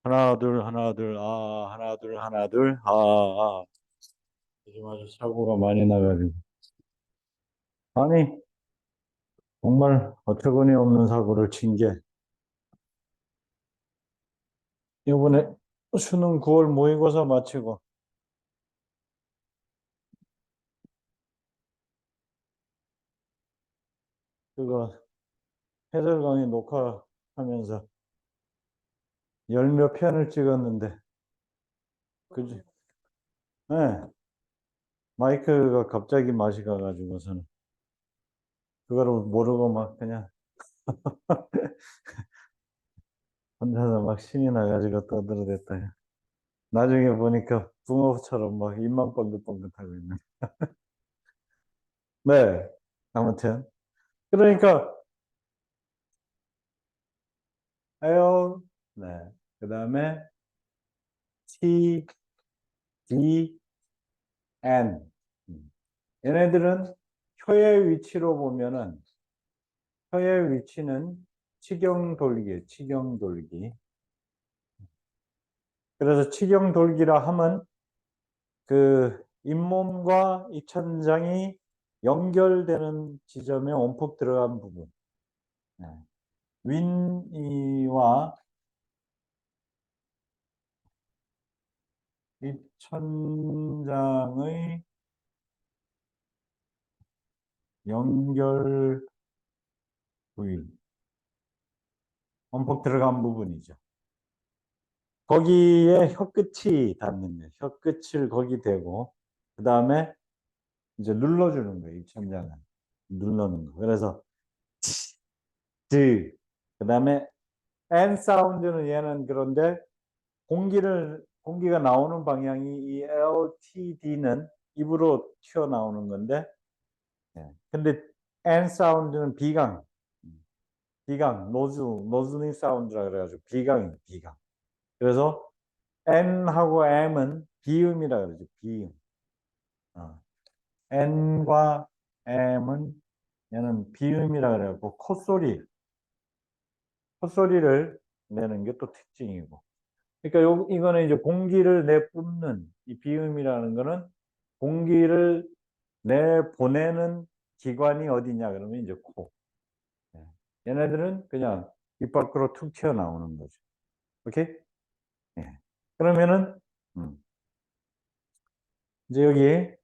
하나 둘 하나 둘 하나 둘 하나 둘 요즘 아주 사고가 많이 나가지고 아니 정말 어처구니 없는 사고를 친 게 이번에 수능 9월 모의고사 마치고 그거 해설 강의 녹화하면서 열 몇 편을 찍었는데 그지? 네, 마이크가 갑자기 맛이 가가지고서는 그거를 모르고 막 그냥 혼자서 막 신이 나가지고 떠들어댔다. 나중에 보니까 붕어처럼 막 입만 뻥긋뻥긋하고 있는. 네, 아무튼 그러니까 에어 네, 그 다음에 T, D, N. 얘네들은 혀의 위치로 보면은 혀의 위치는 치경돌기예요. 치경돌기. 그래서 치경돌기라 하면 그 잇몸과 입천장이 연결되는 지점에 온폭 들어간 부분. 네. 윗니와 입천장의 연결 부위, 온폭 들어간 부분이죠. 거기에 혀끝이 닿는 거예요. 혀끝을 거기 대고 그 다음에 이제 눌러주는 거예요. 입천장을 눌러는 거. 그래서 드, 그 다음에 N 사운드는 얘는 그런데 공기가 나오는 방향이 이 LTD는 입으로 튀어나오는 건데, 예. 근데 N 사운드는 비강, 노즈닝 사운드라 그래가지고 비강. 그래서 N하고 M은 비음이라 그러죠. 비음. 어. N과 M은 얘는 비음이라 그래갖고 콧소리를 내는 게 또 특징이고. 그러니까 이거는 이제 공기를 내뿜는 이 비음이라는 거는 공기를 내보내는 기관이 어디냐 그러면 이제 코. 예. 얘네들은 그냥 입 밖으로 툭 튀어나오는 거죠. 오케이? 예. 그러면은 음, 이제 여기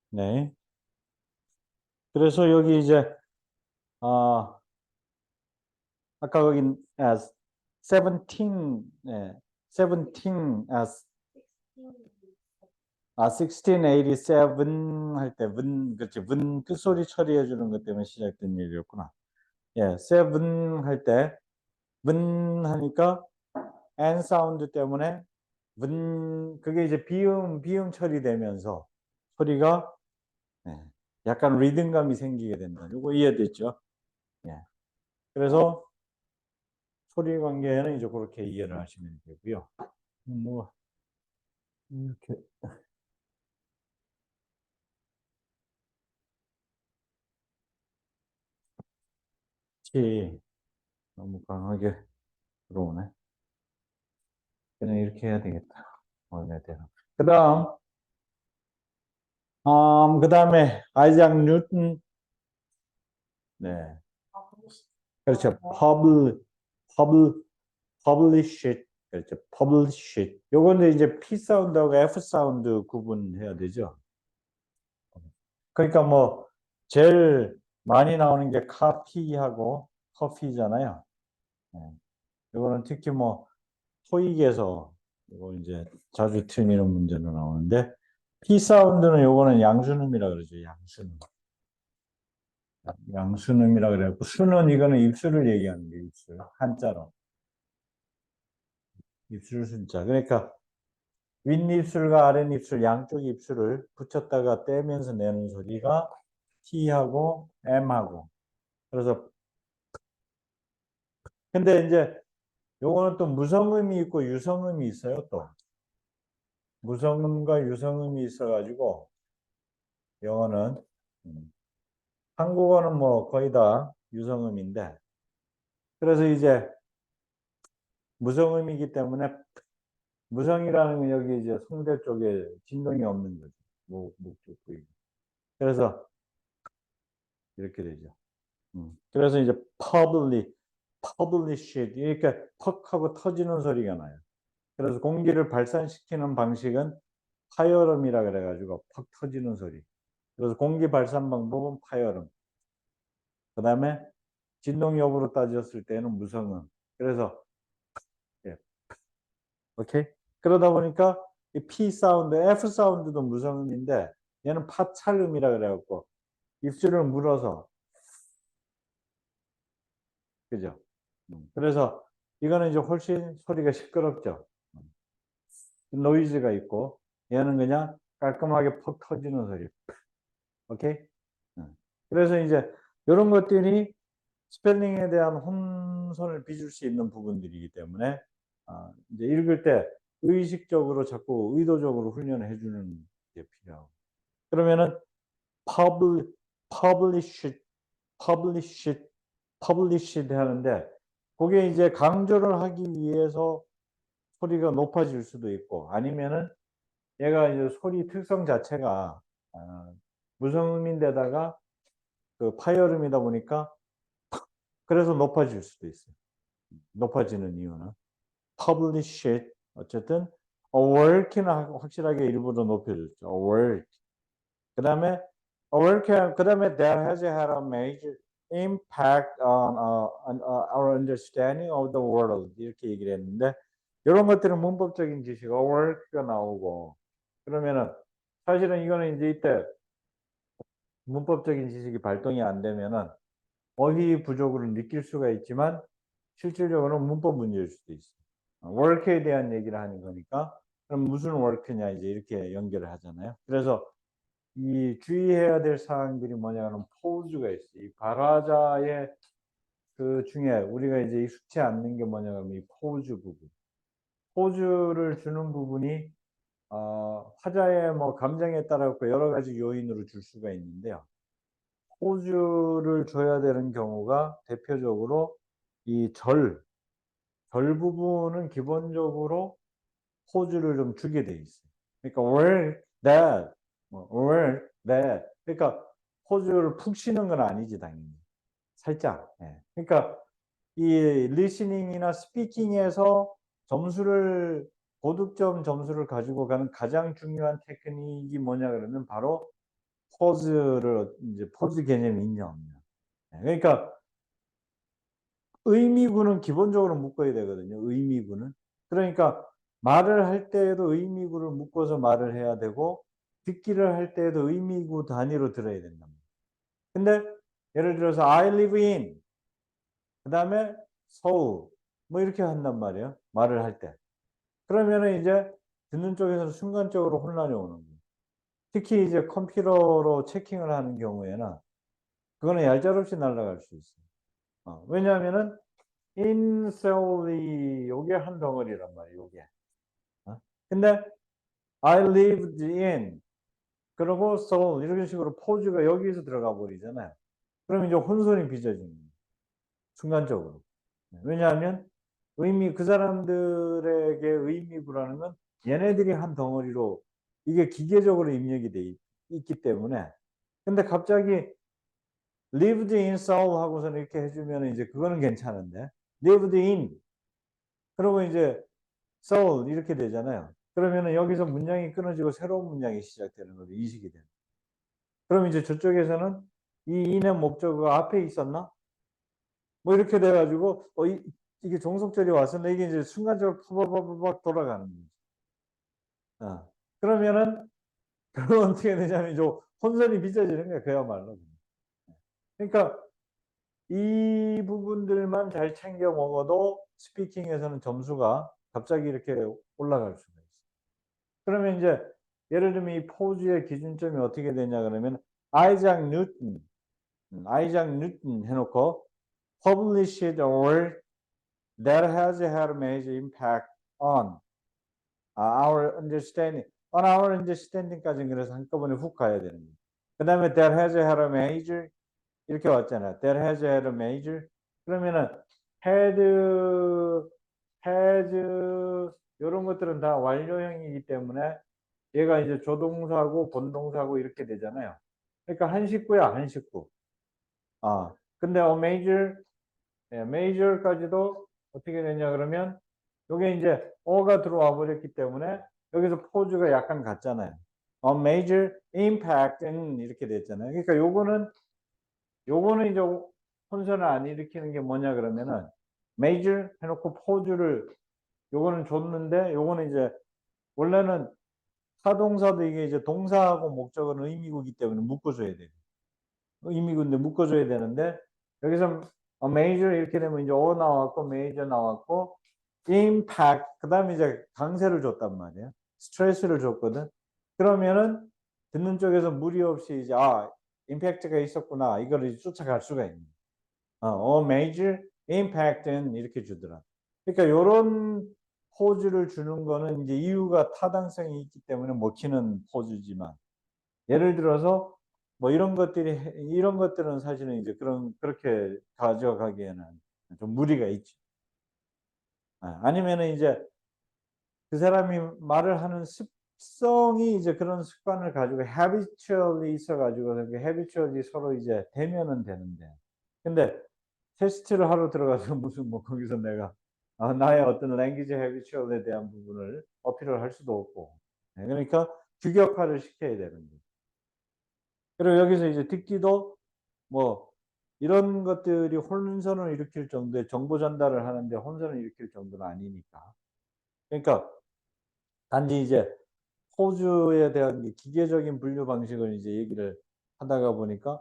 네. 그래서 여기 이제 아 아까 거기 as 17 네. 17 as 1687 할 때 그렇지 끝소리 처리해 주는 것 때문에 시작된 얘기였구나. 예, seven 할 때 하니까 n 사운드 때문에 그게 이제 비음 처리되면서 소리가 예, 약간 리듬감이 생기게 된다. 이거 이해됐죠? 예. 그래서 소리 관계는 이제 그렇게 이해를 하시면 되고요. 뭐 이렇게 치 너무 강하게 들어오네. 그냥 이렇게 해야 되겠다. 원래 대로. 그다음 그다음에 아이작 뉴튼 네. 그렇죠. 퍼블 publish it. 그렇죠. publish it. 요거는 이제 P 사운드하고 F 사운드 구분해야 되죠. 그러니까 뭐 제일 많이 나오는 게 카피하고 커피잖아요. 네. 요거는 특히 뭐 토익에서 이거 이제 자주 틀리는 문제로 나오는데 P 사운드는 요거는 양순음이라 그러죠. 양순음. 양순음이라 그래갖고 순은 이거는 입술을 얘기하는 게 입술 한자로 입술 순자. 그러니까 윗입술과 아랫입술 양쪽 입술을 붙였다가 떼면서 내는 소리가 T하고 M하고. 그래서 근데 이제 요거는 또 무성음이 있고 유성음이 있어요. 또 무성음과 유성음이 있어가지고 영어는 한국어는 뭐 거의 다 유성음인데 그래서 이제 무성음이기 때문에 무성이라는 건 여기 이제 성대 쪽에 진동이 없는 거죠. 목쪽 부위. 그래서 이렇게 되죠. 그래서 이제 publish 이렇게 턱 하고 터지는 소리가 나요. 그래서 공기를 발산시키는 방식은 파열음이라 그래 가지고 팍 터지는 소리. 그래서 공기 발산 방법은 파열음. 그다음에 진동 여부로 따졌을 때는 무성음. 그래서 예. 오케이? 그러다 보니까 이 P 사운드, F 사운드도 무성음인데 얘는 파찰음이라 그래 갖고 입술을 물어서 그죠? 그래서 이거는 이제 훨씬 소리가 시끄럽죠. 노이즈가 있고 얘는 그냥 깔끔하게 퍽 터지는 소리. 오케이? 그래서 이제 이런 것들이 스펠링에 대한 혼선을 빚을 수 있는 부분들이기 때문에 이제 읽을 때 의식적으로 자꾸 의도적으로 훈련을 해주는 게 필요하고. 그러면은 publish, publish, publish, publish 하는데 그게 이제 강조를 하기 위해서 소리가 높아질 수도 있고 아니면은 얘가 이제 소리 특성 자체가 무성음인데다가 그 파열음이다 보니까 그래서 높아질 수도 있어요. 높아지는 이유는 publish it 어쨌든 work는 확실하게 일부러 높여줬죠. work. 그다음에 work 그다음에 that has had a major impact on our understanding of the world 이렇게 얘기를 했는데 이런 것들은 문법적인 지식 work가 나오고 그러면은 사실은 이거는 이제 이때 문법적인 지식이 발동이 안 되면은 어휘 부족으로 느낄 수가 있지만 실질적으로는 문법 문제일 수도 있어요. work에 대한 얘기를 하는 거니까 그럼 무슨 work냐 이제 이렇게 연결을 하잖아요. 그래서 이 주의해야 될 사항들이 뭐냐면 포즈가 있어요. 이 발화자의 그 중에 우리가 이제 익숙치 않는 게 뭐냐면 이 포즈 부분. 포즈를 주는 부분이 화자의 뭐 감정에 따라 여러 가지 요인으로 줄 수가 있는데요. 포즈를 줘야 되는 경우가 대표적으로 이 절 부분은 기본적으로 포즈를 좀 주게 돼 있어요. 그러니까 where that, where that. 그러니까 포즈를 푹 쉬는 건 아니지 당연히. 살짝. 예. 그러니까 이 리스닝이나 스피킹에서 점수를 고득점 점수를 가지고 가는 가장 중요한 테크닉이 뭐냐 그러면 바로 포즈를 이제 포즈 개념이 있냐 없냐. 그러니까 의미구는 기본적으로 묶어야 되거든요. 의미구는. 그러니까 말을 할 때에도 의미구를 묶어서 말을 해야 되고 듣기를 할 때에도 의미구 단위로 들어야 된다. 근데 예를 들어서 I live in 그다음에 서울 뭐 이렇게 한단 말이에요. 말을 할 때. 그러면은 이제 듣는 쪽에서는 순간적으로 혼란이 오는 거예요. 특히 이제 컴퓨터로 체킹을 하는 경우에는 그거는 얄짤없이 날아갈 수 있어요. 왜냐하면은 인세올이 요게 한 덩어리란 말이에요. 요게. 근데 I lived in 그리고 Seoul 이런 식으로 포즈가 여기에서 들어가 버리잖아요. 그럼 이제 혼선이 빚어지는 거예요. 순간적으로. 왜냐하면 그 사람들에게 의미구라는 건 얘네들이 한 덩어리로 이게 기계적으로 입력이 돼 있기 때문에 근데 갑자기 lived in Seoul 하고서는 이렇게 해주면 이제 그거는 괜찮은데 lived in 그리고 이제 Seoul 이렇게 되잖아요. 그러면은 여기서 문장이 끊어지고 새로운 문장이 시작되는 거죠. 인식이 되는. 그럼 이제 저쪽에서는 이 in의 목적어가 앞에 있었나? 뭐 이렇게 돼가지고 이게 종속절이 왔었나? 이게 이제 순간적으로 파바바바박 돌아가는 거죠. 그러면은 그럼 어떻게 되냐면 이제 혼선이 빚어지는 거예요. 그야말로. 그러니까 이 부분들만 잘 챙겨 먹어도 스피킹에서는 점수가 갑자기 이렇게 올라갈 수가 있어요. 그러면 이제 예를 들면 이 포즈의 기준점이 어떻게 되냐 그러면 아이작 뉴튼 해놓고 published a work that has had a major impact on our understanding까지는 그래서 한꺼번에 훅 가야 되는 거예요. 그 다음에 that has had a major 이렇게 왔잖아요. That has had a major 그러면은 had has 이런 것들은 다 완료형이기 때문에 얘가 이제 조동사고 본동사고 이렇게 되잖아요. 그러니까 한 식구야, 한 식구. 근데 major, major까지도 어떻게 되냐 그러면 여기 이제 어가 들어와 버렸기 때문에 여기서 포즈가 약간 같잖아요. major impact는 이렇게 됐잖아요. 그러니까 요거는 이제 혼선을 안 일으키는 게 뭐냐 그러면은 major 해놓고 포즈를 요거는 줬는데 요거는 이제 원래는 타동사도 이게 이제 동사하고 목적은 의미구기 때문에 묶어줘야 돼요. 의미구인데 묶어줘야 되는데 여기서 major 이렇게 되면 이제 나왔고 major 나왔고 impact 그 다음에 이제 강세를 줬단 말이에요. 스트레스를 줬거든. 그러면은 듣는 쪽에서 무리 없이 이제 임팩트가 있었구나 이거를 쫓아갈 수가 있는. major impact는 이렇게 주더라. 그러니까 요런 포즈를 주는 거는 이제 이유가 타당성이 있기 때문에 먹히는 포즈지만 예를 들어서 뭐 이런 것들은 사실은 이제 그렇게 가져가기에는 좀 무리가 있죠. 아니면은 이제 그 사람이 말을 하는 습성이 이제 그런 습관을 가지고 habitually 있어가지고 habitually 서로 이제 되면은 되는데 근데 테스트를 하러 들어가서 무슨 뭐 거기서 내가 나의 어떤 랭귀지 해비추얼에 대한 부분을 어필을 할 수도 없고 그러니까 규격화를 시켜야 되는 거죠. 그리고 여기서 이제 듣기도 뭐 이런 것들이 혼선을 일으킬 정도의 정보 전달을 하는데 혼선을 일으킬 정도는 아니니까 그러니까 단지 이제 포즈에 대한 기계적인 분류 방식을 이제 얘기를 하다가 보니까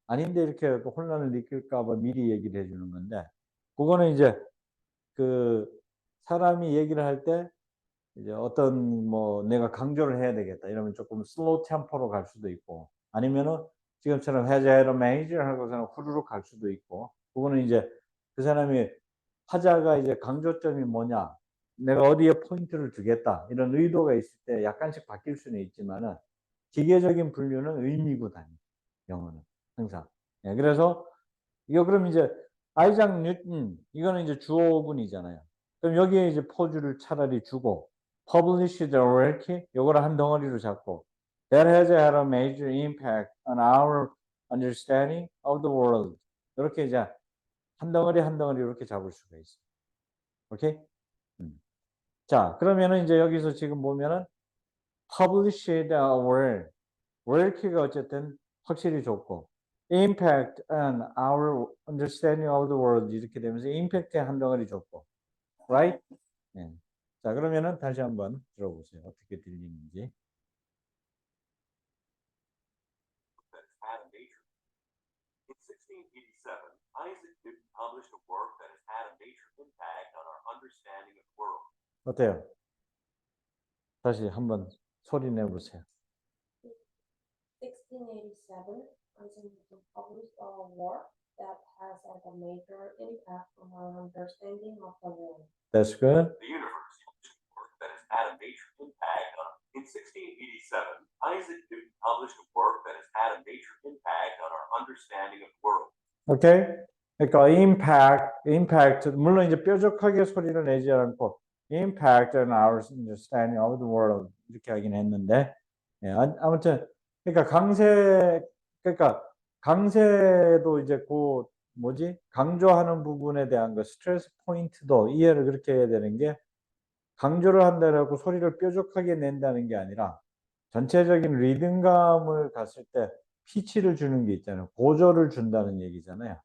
아닌데 이렇게 혼란을 느낄까 봐 미리 얘기를 해 주는 건데 그거는 이제 그 사람이 얘기를 할 때 이제 어떤 뭐 내가 강조를 해야 되겠다 이러면 조금 슬로우 템포로 갈 수도 있고 아니면은 지금처럼 has had a major 하고서는 후루룩 갈 수도 있고 그거는 이제 그 사람이 하자가 이제 강조점이 뭐냐 내가 어디에 포인트를 주겠다 이런 의도가 있을 때 약간씩 바뀔 수는 있지만은 기계적인 분류는 의미고 단위 영어는 항상. 그래서 이거 그럼 이제 아이작 뉴턴 이거는 이제 주어군이잖아요. 그럼 여기에 이제 포즈를 차라리 주고 publish the work 요거를 한 덩어리로 잡고 that has had a major impact on our understanding of the world 이렇게 이제 한 덩어리 한 덩어리 이렇게 잡을 수가 있어요. 오케이? 자 그러면은 이제 여기서 지금 보면은 published our work가 어쨌든 확실히 좋고 impact on our understanding of the world 이렇게 되면서 impact의 한 덩어리 줬고 right? 네. 자 그러면은 다시 한번 들어보세요. 어떻게 들리는지. In 1687, Isaac Newton published a work that has had a major impact on our understanding of the world. 어때요? 다시 한번 소리 내보세요. 1687, Isaac Newton published a work that has had a major impact on our understanding of the world. That's good. The universe published a work that has had a major impact on. In 1687, Isaac Newton published a work that has had a major impact on our understanding of the world. 오케이? 그러니까 impact 물론 이제 뾰족하게 소리를 내지 않고 impact on our understanding of the world 이렇게 하긴 했는데 아무튼 그러니까 강세도 이제 그 뭐지 강조하는 부분에 대한 거 스트레스 포인트도 이해를 그렇게 해야 되는 게 강조를 한다라고 소리를 뾰족하게 낸다는 게 아니라 전체적인 리듬감을 갔을 때 피치를 주는 게 있잖아요. 고조를 준다는 얘기잖아요.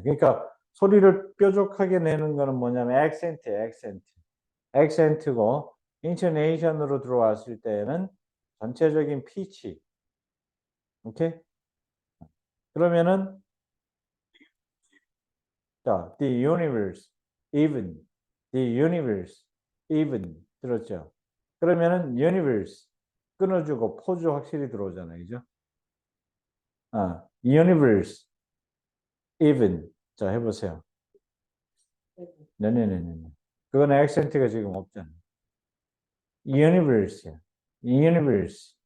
그러니까 소리를 뾰족하게 내는 거는 뭐냐면 액센트고 인토네이션으로 들어왔을 때는 전체적인 피치. 오케이? 그러면은 자, the universe, even, the universe, even 들었죠? 그러면은 universe 끊어주고 포즈 확실히 들어오잖아요, 그죠? universe, even 자 해보세요. 네네네네. 그거는 액센트가 지금 없잖아. universe야. universe,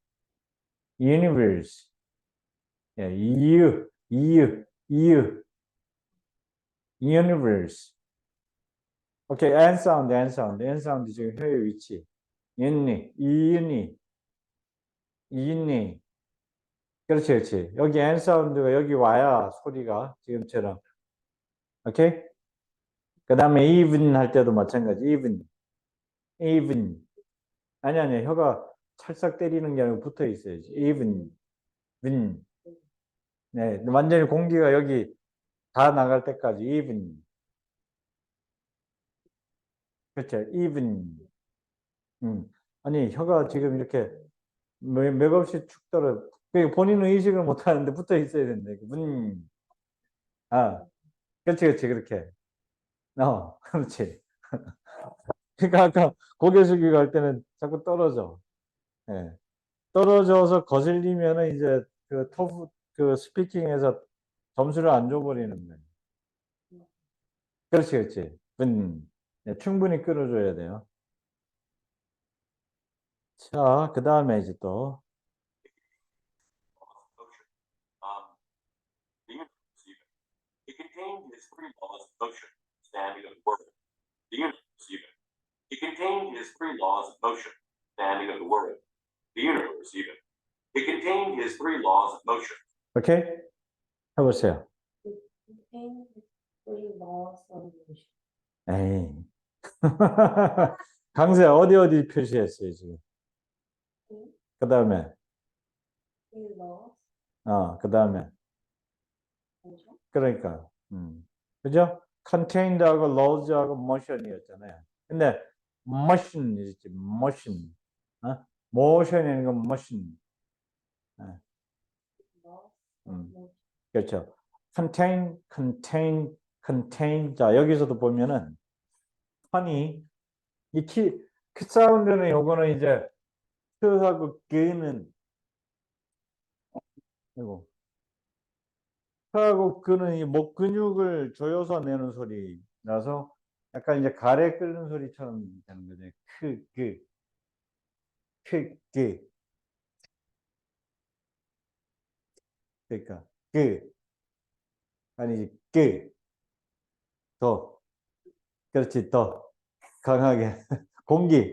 universe. you, universe. 오케이, N 사운드, N 사운드, N 사운드 지금 혀의 위치. 있니, 이니, 이니. 그렇지, 그렇지. 여기 N 사운드가 여기 와야 소리가 지금처럼. 오케이? 그 다음에 even 할 때도 마찬가지. even. 아니, 혀가 찰싹 때리는 게 아니고 붙어 있어야지. even. 네, 완전히 공기가 여기 다 나갈 때까지 even. 그렇죠. even. 아니, 혀가 지금 이렇게 맥없이 축 떨어. 본인은 의식을 못 하는데 붙어 있어야 된다. 아, 그렇지, 그렇게. 그렇지. 그러니까 아까 고개 숙이고 할 때는 자꾸 떨어져. 예. 떨어져서 거슬리면은 이제 그 토프, 그 스피킹에서 점수를 안 줘버리는 거예요. 그렇지. 네, 충분히 끌어줘야 돼요. 자, 그 다음에 이제 또, The universe even. It contained his three laws of motion, standing of the world. The universe even. It contained his three laws of motion, standing of the world. The universe even. It contained his three laws of motion. 오케이? 해보세요. Contain three laws of motion. 에이. 강세 어디 표시했어요, 지금? 그 다음에, Three laws 그 다음에, of motion. 그러니까, 그죠? contained하고 laws하고 motion이었잖아요. 근데 motion 있지, motion. motion이라는 건 motion. Laws of 음. motion. 그렇죠. contain. 자, 여기서도 보면은, honey, 그 사운드는 요거는 이제, 트하고 그는, 이거. 트하고 그는 이 목 근육을 조여서 내는 소리라서, 약간 이제 가래 끓는 소리처럼 되는 거죠. 그. 그러니까, 아니지, 더. 그렇지, 더. 강하게. 공기.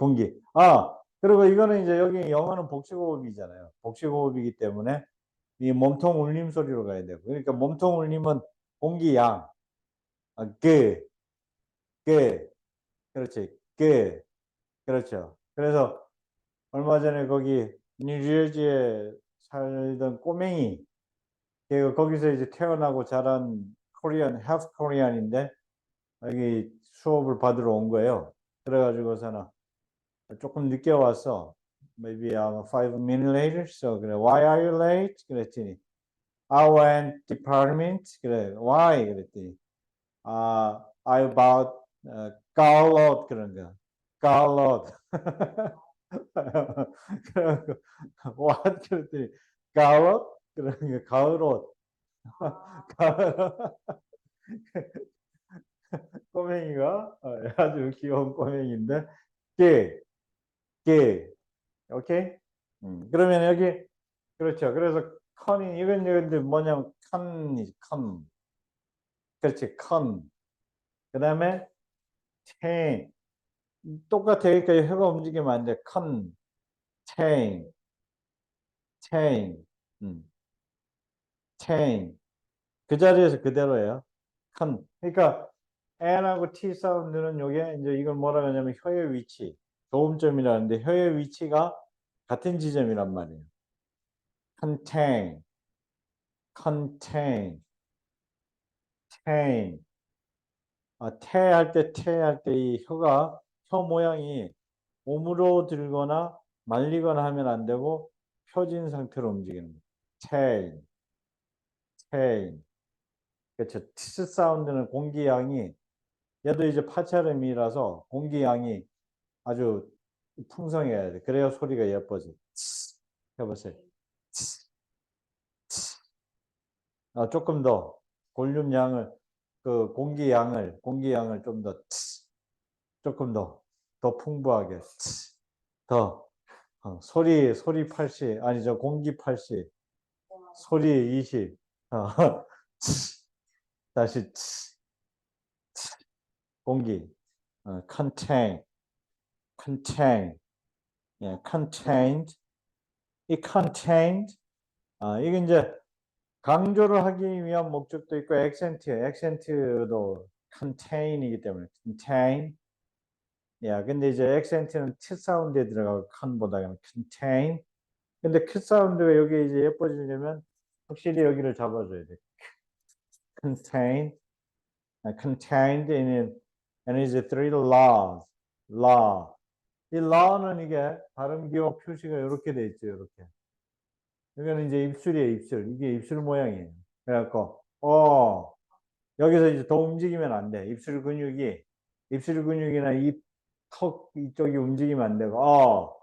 그리고 이거는 이제 여기 영어는 복식호흡이잖아요. 복식호흡이기 때문에 이 몸통 울림 소리로 가야 되고. 그러니까 몸통 울림은 공기 양. 그. 그렇지. 그렇죠. 그래서 얼마 전에 거기 뉴저지에 살던 꼬맹이, 걔가 거기서 이제 태어나고 자란 코리안, half 코리안인데 여기 수업을 받으러 온 거예요. 그래가지고서는 조금 늦게 왔어. Maybe 5 minutes later. So 그래, why are you late? 그랬더니 I went department. 그래, why? 그랬더니 I bought Carlot 그런 거. Carlot. 그래갖고 what? 그랬더니 Carlot? 그런 거, 가을옷. 가을 꼬맹이가 아주 귀여운 꼬맹이인데 깨 오케이. 그러면 여기 그렇죠. 그래서 컨이 이건 근데 뭐냐면 컨 그렇지 컨 그다음에 체인 똑같아. 그러니까 혀가 움직이면 안 돼. 컨 체인 음, 체인 그 자리에서 그대로예요. 컨 그러니까 N하고 T 사운드는 요게 이제 이걸 뭐라 하냐면 혀의 위치 도움점이라는데 혀의 위치가 같은 지점이란 말이에요. contain tain 태할 때 이 혀 모양이 몸으로 들거나 말리거나 하면 안 되고 펴진 상태로 움직이는 거예요. tain. 그렇죠. 티스 사운드는 공기 양이 얘도 이제 파차음이라서 공기 양이 아주 풍성해야 돼. 그래야 소리가 예뻐져. 해보세요. 조금 더 볼륨 양을 그 공기 양을 좀 더 조금 더 풍부하게 더 소리 80 아니죠 공기 80 소리 20 다시 공기 contain, contain, 예, contained, 이 contained, 이게 이제 강조를 하기 위한 목적도 있고 액센트도 contain이기 때문에 contain. 야, 근데 이제 액센트는 T 사운드에 들어가고 con보다는 contain. 근데 Q 사운드가 여기 이제 예뻐지려면 확실히 여기를 잡아줘야 돼. contain, contained in and is three laws. law. 이 law는 이게 발음 기호 표시가 이렇게 돼 있죠, 이렇게. 여기는 이제 입술이에요, 입술. 이게 입술 모양이에요. 그래갖고, 여기서 이제 더 움직이면 안 돼. 입술 근육이나 입, 턱 이쪽이 움직이면 안 되고,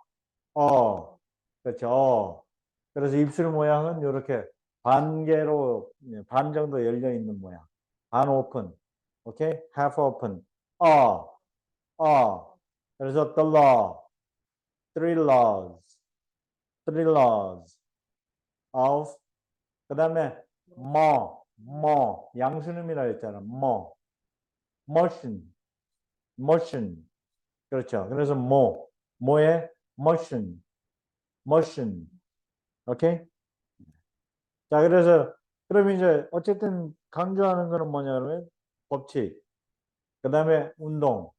그렇죠. 그래서 입술 모양은 이렇게 반 개로, 반 정도 열려 있는 모양. 반 오픈. 오케이? half open. 그래서 the law, three laws of, 그 다음에 양수음이라 했잖아. motion. 그렇죠. 그래서 뭐의 motion. 오케이? 자, 그래서, 그럼 이제, 어쨌든 강조하는 거는 뭐냐, 그러면 법칙. 그 다음에 운동,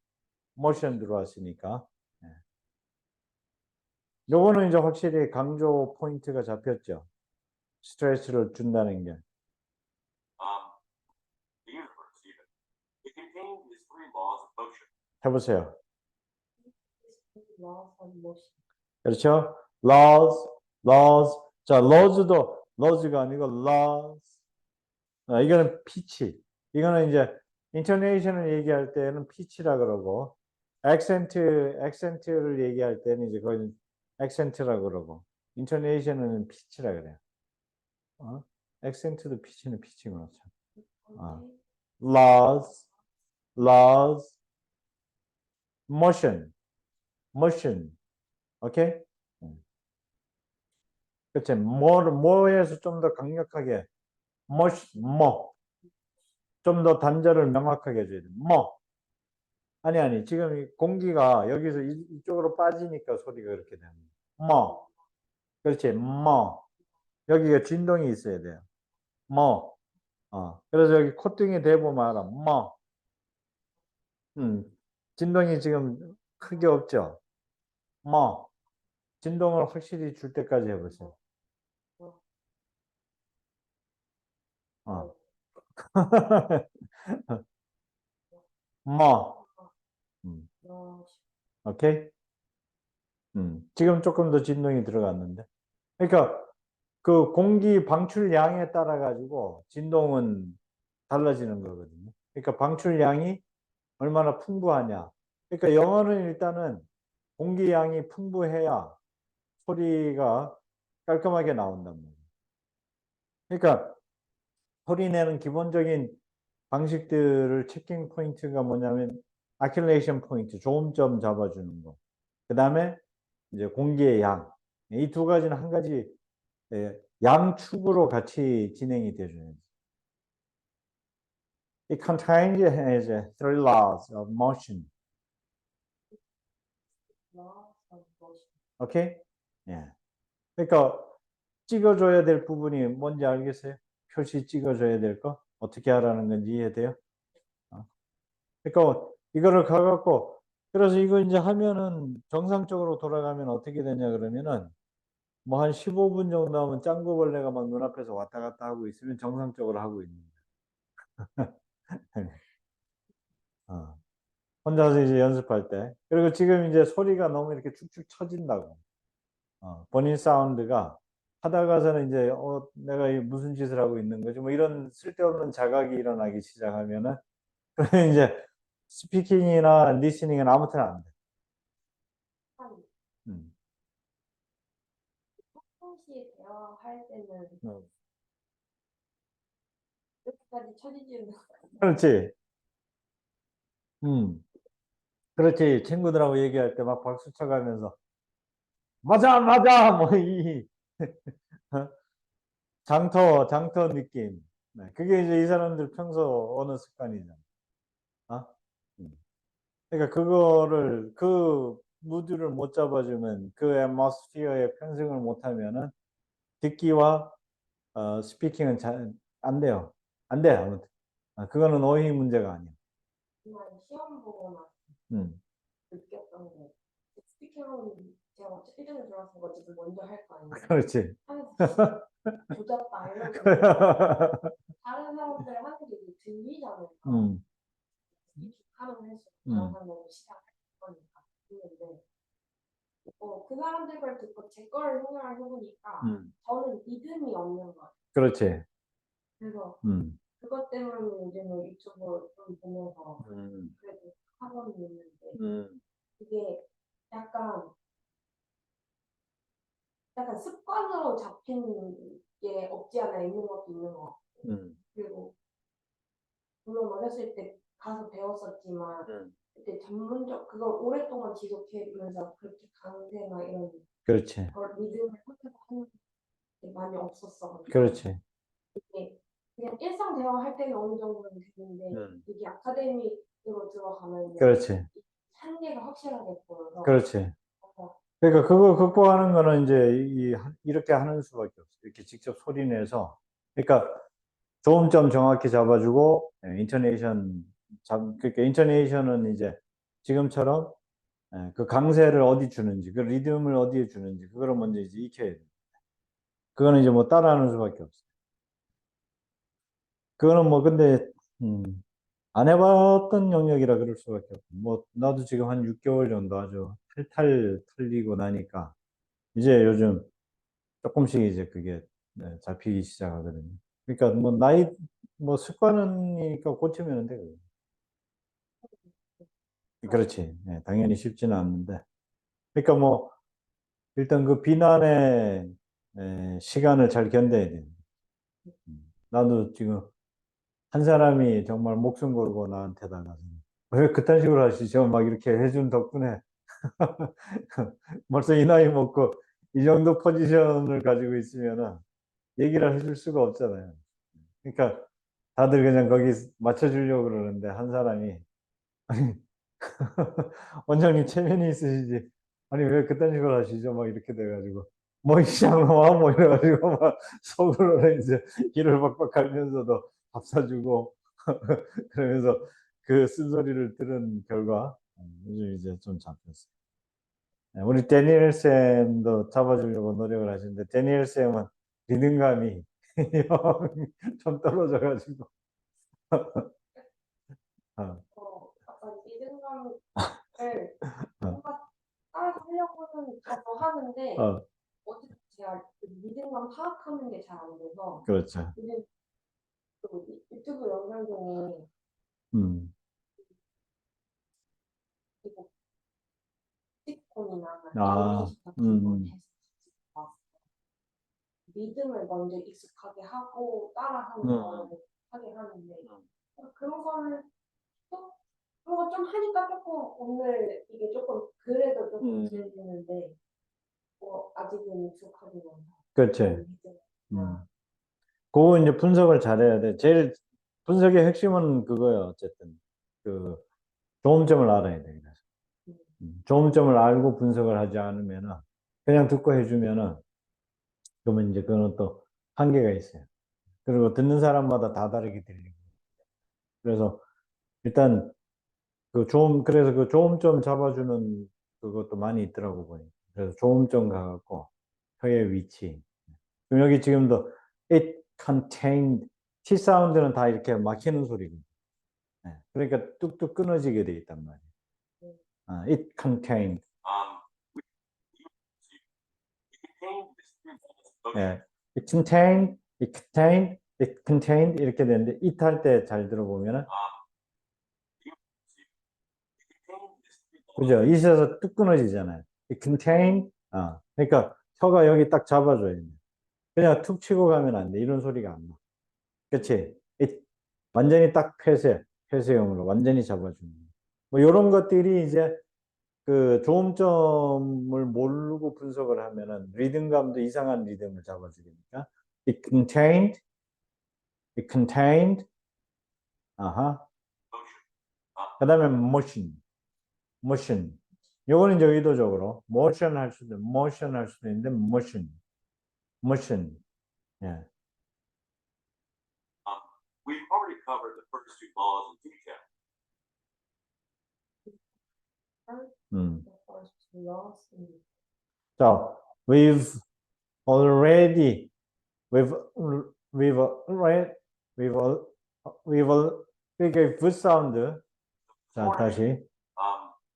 motion 들어왔으니까. 요거는 이제 확실히 강조 포인트가 잡혔죠. 스트레스를 준다는 게. The universe even. It contains its three laws of motion. 해보세요. laws of motion. 그렇죠? laws. 자, laws가 아니고 laws. 이거는 피치. 이거는 이제 intonation을 얘기할 때는 피치라 그러고, accent를 얘기할 때는 이제 거기는 accent라 그러고, intonation은 피치라 그래요. accent도 피치는 피치구나. 참. laws, motion. 오케이? 그치? 뭐에서 좀 더 강력하게, 좀 더 단절을 명확하게 해줘야 돼. 아니. 지금 이 공기가 여기서 이쪽으로 빠지니까 소리가 그렇게 되는 거야. 그렇지. 여기가 진동이 있어야 돼요. 그래서 여기 콧등에 대보면 알아. 진동이 지금 크게 없죠. 진동을 확실히 줄 때까지 해보세요. 음, 오케이? 지금 조금 더 진동이 들어갔는데. 그러니까 그 공기 방출량에 따라 가지고 진동은 달라지는 거거든요. 그러니까 방출량이 얼마나 풍부하냐. 그러니까 영어는 일단은 공기량이 풍부해야 소리가 깔끔하게 나온단 말이에요. 그러니까 소리 내는 기본적인 방식들을 체킹 포인트가 뭐냐면 아킬레이션 포인트, 좋음점 잡아주는 거. 그 다음에 이제 공기의 양. 이 두 가지는 한 가지 양축으로 같이 진행이 되죠. It contains three laws of motion. laws of motion. 오케이? 예. 그러니까 찍어줘야 될 부분이 뭔지 알겠어요? 표시 찍어줘야 될 거? 어떻게 하라는 건지 이해돼요? 그러니까 이거를 가갖고 그래서 이거 이제 하면은 정상적으로 돌아가면 어떻게 되냐 그러면은 뭐 한 15분 정도 하면 짱구벌레가 막 눈앞에서 왔다 갔다 하고 있으면 정상적으로 하고 있는 거예요. 혼자서 이제 연습할 때. 그리고 지금 이제 소리가 너무 이렇게 축축 처진다고. 본인 사운드가 하다가서는 이제 내가 무슨 짓을 하고 있는 거지 뭐 이런 쓸데없는 자각이 일어나기 시작하면은 그러면 이제 스피킹이나 리스닝은 아무튼 안 돼. 평소시에 대화할 때는 음. 이렇게까지 처지지는 그렇지. 그렇지. 친구들하고 얘기할 때 막 박수 쳐가면서 맞아 뭐 이 장터 느낌. 네, 그게 이제 이 사람들 평소 언어 습관이잖아. 음. 그러니까 그거를 그 무드를 못 잡아주면 그 애트모스피어에 편승을 못하면은 듣기와 스피킹은 잘 안 돼요. 안 돼. 아무튼 그거는 어휘 문제가 아니야. 정말 시험 보고 나서 음, 느꼈던 게 스피킹은 제가 어차피 1등을 들어서 어쨌든 먼저 할 거 아니에요. 그렇지. 하면서 조졌다 이런 거 다른 사람들 하는 게 이제 들리잖아요. 음, 하면 할수록 음. 다른 사람들 시작할 거니까 했는데 그 사람들 걸 듣고 제 거를 생각을 해보니까 저는 믿음이 없는 거예요. 그렇지. 그래서 음, 그것 때문에 요즘은 유튜브 좀 보면서 음, 그래도 학원이 있는데 음, 이게 약간 습관으로 잡힌 게 없지 않아 있는 것도 있는 것 같고 음, 그리고 물론 어렸을 때 가서 배웠었지만 그때 전문적 그걸 오랫동안 지속해면서 그렇게 강세나 이런 그렇지. 걸 믿음을 선택하는 게 많이 없었어. 그렇지. 이게 그냥 일상 대화할 때는 어느 정도는 되는데 이게 아카데미로 들어가면 그렇지. 한계가 확실하게 보여서 그렇지. 어, 그러니까 그거 극복하는 거는 이제 이렇게 하는 수밖에 없어. 이렇게 직접 소리 내서. 그러니까 조음점 정확히 잡아주고, 그러니까 인토네이션은 이제 지금처럼 그 강세를 어디 주는지, 그 리듬을 어디에 주는지, 그거를 먼저 이제 익혀야 돼. 그거는 이제 뭐 따라하는 수밖에 없어. 그거는 뭐 근데, 안 해봤던 영역이라 그럴 수밖에 없고, 뭐 나도 지금 한 6개월 정도 아주 탈탈 털리고 나니까, 이제 요즘 조금씩 이제 그게 잡히기 시작하거든요. 그러니까 뭐 나이 뭐 습관이니까 고치면 돼. 그거. 그렇지. 당연히 쉽지는 않는데. 그러니까 뭐 일단 그 비난의 시간을 잘 견뎌야 돼. 나도 지금 한 사람이 정말 목숨 걸고 나한테다가 왜 그딴 식으로 하시죠? 막 이렇게 해준 덕분에 벌써 이 나이 먹고 이 정도 포지션을 가지고 있으면은 얘기를 해줄 수가 없잖아요. 그러니까 다들 그냥 거기 맞춰주려고 그러는데 한 사람이 아니 원장님 체면이 있으시지 아니 왜 그딴 식으로 하시죠? 막 이렇게 돼가지고 뭐 이상놈아 뭐 이래가지고 막 속으로는 이제 기를 박박 갈면서도 밥 사주고 그러면서 그 쓴소리를 들은 결과 요즘 이제 좀 잡혔어요. 우리 데니엘 쌤도 잡아주려고 노력을 하시는데 데니엘 쌤은 리듬감이 좀 떨어져가지고 어, 약간 리듬감을 어, 뭔가 따라하려고는 가서 하는데 어, 어쨌든 제가 그 리듬감 파악하는 게 잘 안 돼서 그렇죠. 요즘 또 유튜브 영상 중에 음, 이거 시콘이나 아, 이니시 같은 거 음, 테스트 나왔어요. 리듬을 먼저 익숙하게 하고 따라하는 음, 거를 하게 하는데 그런 거를 또 그런 거 좀 하니까 조금 오늘 이게 조금 그래도 조금 들리는데 아직은 익숙하지 않아서 그렇지. 리듬. 음. 그거 이제 분석을 잘해야 돼. 제일 분석의 핵심은 그거야. 어쨌든 그 좋음점을 알아야 돼. 그래서 좋음점을 알고 분석을 하지 않으면은 그냥 듣고 해주면은 그러면 이제 그거는 또 한계가 있어요. 그리고 듣는 사람마다 다 다르게 들리고. 그래서 일단 그래서 그 좋음점 잡아주는 그것도 많이 있더라고 보니. 그래서 좋음점 가갖고 혀의 위치. 그럼 여기 지금도 it contained T 사운드는 다 이렇게 막히는 소리고. 그러니까 뚝뚝 끊어지게 돼 있단 말이에요. it contained. We, it contained this three laws of motion. 예, it contained, it contained, it contained 이렇게 되는데 it 할 때 잘 들어보면은 It contained this three laws. 그죠? it에서 뚝 끊어지잖아요. it contained. 그러니까 혀가 여기 딱 잡아줘야 돼. 그냥 툭 치고 가면 안 돼. 이런 소리가 안 나. 그치? 완전히 딱 폐쇄형으로 완전히 잡아주는. 뭐 이런 것들이 이제 그 조음점을 모르고 분석을 하면은 리듬감도 이상한 리듬을 잡아주니까 it contained, it contained, 아하. Motion. 그다음에 motion. motion. 요거는 이제 의도적으로 motion 할 수도 있는데 motion. 예. We've already covered the first two laws in detail. 음. The first two laws in 자, we've already 그러니까 V 사운드. 자, 다시.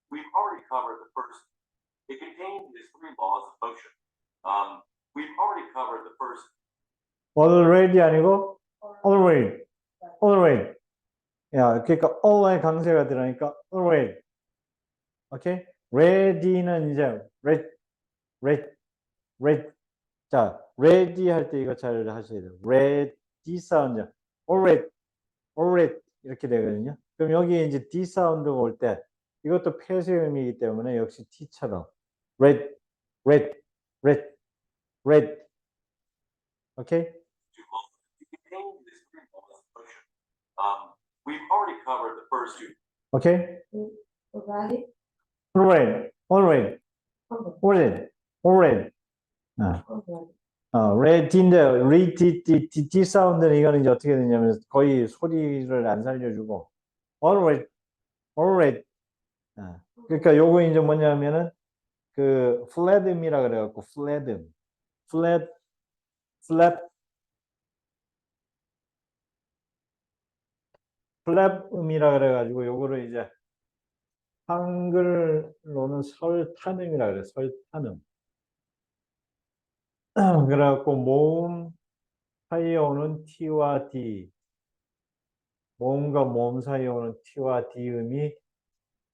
We've already covered the first. It contains these three laws of motion. We've already covered the first. already 아니고 already. 야, 그러니까 always 강세가 들어가니까 already. 오케이? ready는 이제 ready. 자, ready 할 때 이거 잘 하셔야 돼요. ready 사운드. already 이렇게 되거든요. 그럼 여기 이제 D 사운드가 올 때 이것도 폐쇄 의미이기 때문에 역시 T처럼 ready. 오케이? Two laws. It contains these three laws of motion. We've already covered the first two. 오케이? already already. already ready 사운드는 이거는 이제 어떻게 되냐면 거의 소리를 안 살려주고 already. 그러니까 요거 이제 뭐냐면은 그 flat음이라 그래갖고 flap음이라 그래가지고 요거를 이제 한글로는 설탄음이라 그래. 설탄음. 그래갖고 모음 사이에 오는 T와 D, 모음과 모음 사이에 오는 T와 D음이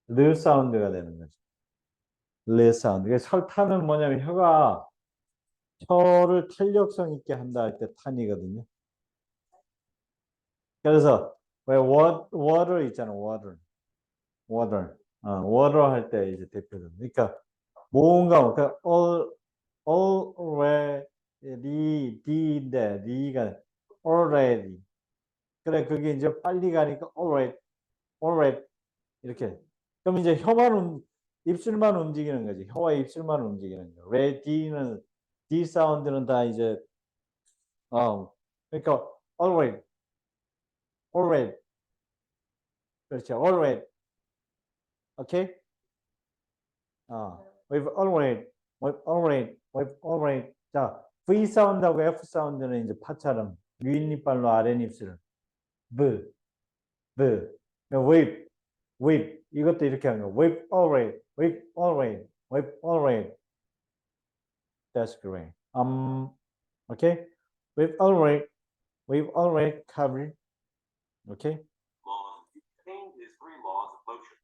르 사운드가 되는 거죠. 르 사운드. 그래서 설탄은 뭐냐면 혀가 혀를 탄력성 있게 한다 할 때 탄이거든요. 그래서 왜 water 있잖아, water 할 때 이제 대표적. 그러니까 모음과 그러니까 already, D가 already. 그래, 그게 이제 빨리 가니까 already 이렇게. 그럼 이제 입술만 움직이는 거지. 혀와 입술만 움직이는 거. ready는 D 사운드는 다 이제 그러니까 already. 그렇죠. already. 오케이? we've already. 자, V 사운드하고 F 사운드는 이제 파처럼 윗니빨로 아랫입술을 we've 이것도 이렇게 하는 거. we've already. That's great. Okay. We've already covered. Okay. Laws. It contains these three laws of motion.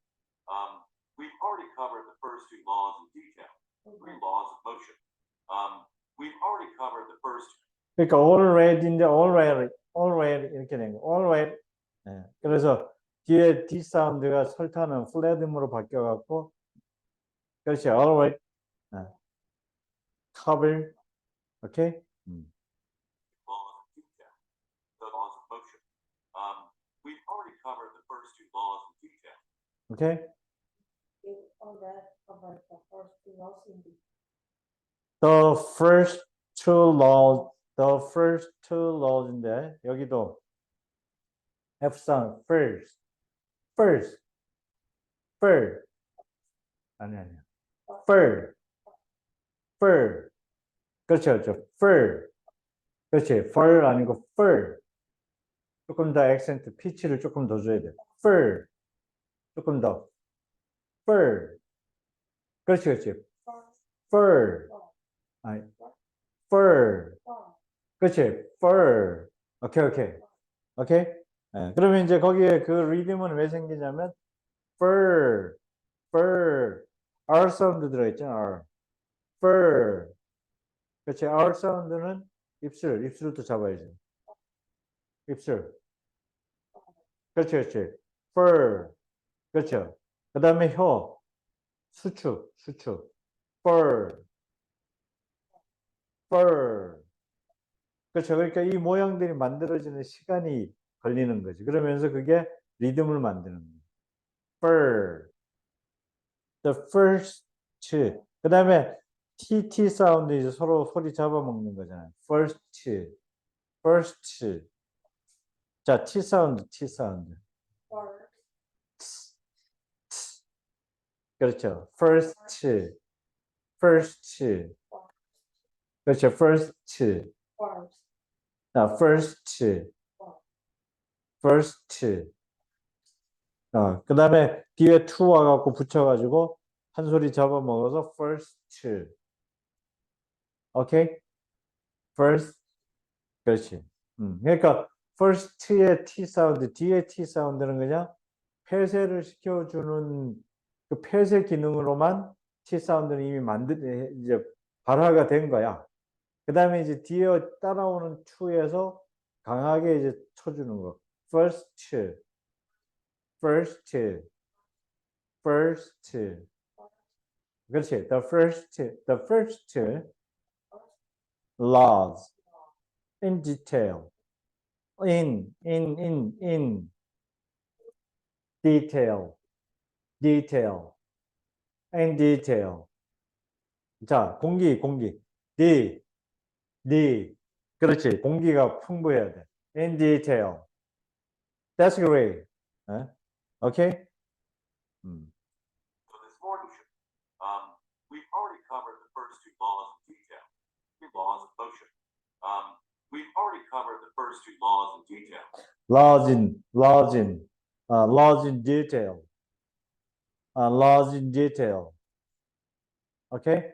We've already covered the first two laws in detail. Three laws of motion. We've already covered the first. 그러니까 already인데 already 이렇게 된 거. already. 네. 그래서 뒤에 D 사운드가 설타는 플랫음으로 바뀌어갖고, 그렇지. already. cover. 오케이. Laws of detail. The laws of motion. We've already covered the first two laws in detail. 오케이. you already covered the first two laws in the The first two laws인데 여기도 F sound first 아니야 fur 그렇죠 그렇지 fur 아니고 fur 조금 더 액센트 피치를 조금 더 줘야 돼 fur 조금 더 fur 그렇지 fur 아니 fur 그렇지 fur 오케이 네, 그러면 이제 거기에 그 리듬은 왜 생기냐면 fur R 사운드 들어있잖아 R fur 그렇지 R 사운드는 입술을 또 잡아야지 입술 그렇지 fur 그렇죠 그 다음에 혀 수축 fur 그렇죠 그러니까 이 모양들이 만들어지는 시간이 걸리는 거지 그러면서 그게 리듬을 만드는 거예요 fur the first. 그 다음에 TT 사운드 이제 서로 소리 잡아먹는 거잖아요. first. 자, T 사운드. First. 그렇죠. first. 그렇죠. first. First. 자, first. 그 다음에 뒤에 to 와갖고 붙여가지고 한 소리 잡아먹어서 first. 오케이? first. 그렇지. 그러니까 first의 T 사운드, 뒤에 T 사운드는 그냥 폐쇄를 시켜주는 그 폐쇄 기능으로만 T 사운드는 이미 이제 발화가 된 거야. 그 다음에 이제 뒤에 따라오는 to에서 강하게 이제 쳐주는 거. first. 그렇지. the first laws in detail. in detail. in detail. 자, 공기. 그렇지. 공기가 풍부해야 돼. in detail. That's great. Okay? So this morning, we've already covered the first two laws in detail. Three laws of motion. We've already covered the first two laws in detail. Laws in detail. Laws in detail. Okay?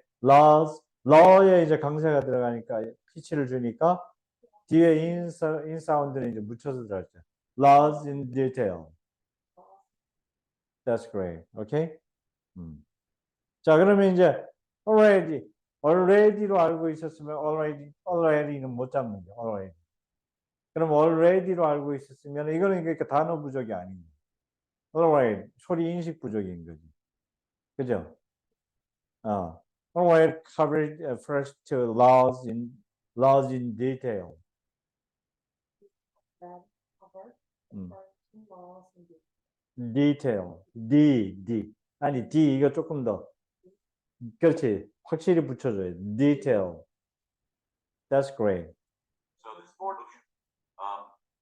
law에 이제 강세가 들어가니까 피치를 주니까 뒤에 in 사운드는 이제 묻혀서 들어갔죠. Laws in detail. That's great. Okay? 자, 그러면 이제 already로 알고 있었으면 already는 못 잡는 거죠. already. 그럼 already로 알고 있었으면 이거는 그러니까 단어 부족이 아닙니다. already 소리 인식 부족인 거지. 그죠? already covered first two laws in detail. That covered 음. the first two laws in detail. detail. 아니 D 이거 조금 더 그렇지. 확실히 붙여줘야 돼. detail. That's great. So this morning,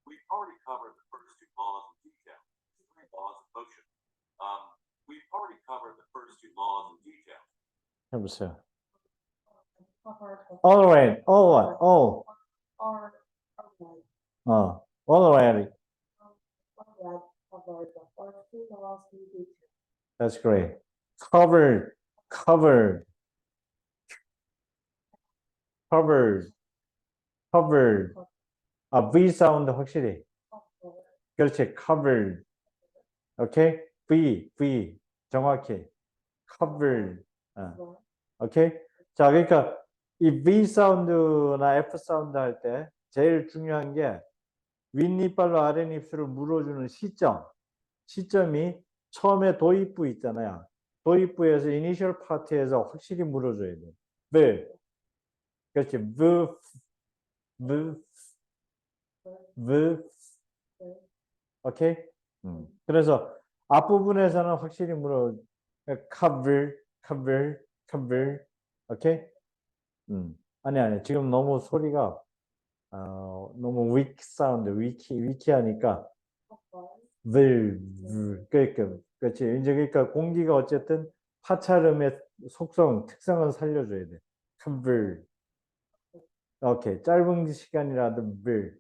we've already covered the first two laws in detail. Three laws of motion. We've already covered the first two laws in detail. 해보세요. Covered the already. Already already. covered the first two laws in detail. That's great. Covered. V 사운드 확실히. Covered. 그렇지. covered. 오케이? V 정확히. covered. 오케이? 자, 그러니까 이 V 사운드나 F 사운드 할 때 제일 중요한 게 윗니빨로 아랫입술을 물어주는 시점이 처음에 도입부 있잖아요. 도입부에서 이니셜 파트에서 확실히 물어줘야 돼. V. 그렇지. V. 오케이? 그래서 앞부분에서는 확실히 물어. cover. 오케이? 아니. 지금 너무 소리가 너무 weak 사운드, 위키하니까 그렇지. 이제 그러니까 공기가 어쨌든 파찰음의 특성은 살려줘야 돼. cover. 오케이. 짧은 시간이라도 will.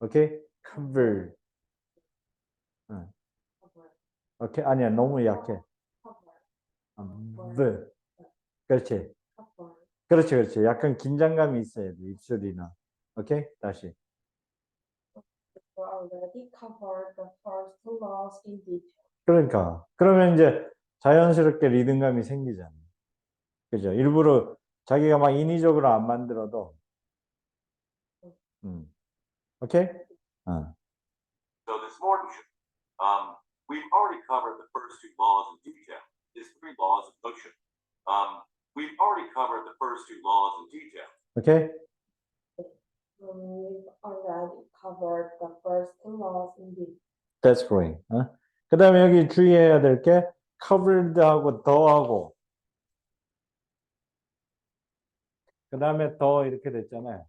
오케이? cover. 오케이. 아니야. 너무 약해. 그렇지. 그렇지. 약간 긴장감이 있어야 돼. 입술이나. 오케이? 다시. Already covered the first two laws in detail. 그러니까. 그러면 이제 자연스럽게 리듬감이 생기잖아. 그죠? 일부러 자기가 막 인위적으로 안 만들어도. 오케이? So this morning, we've already covered the first two laws in detail. There's three laws of motion. We've already covered the first two laws in detail. 오케이? We've already covered the first two laws in detail. That's great. 그 다음에 여기 주의해야 될 게 covered하고 더하고 그 다음에 더 이렇게 됐잖아요.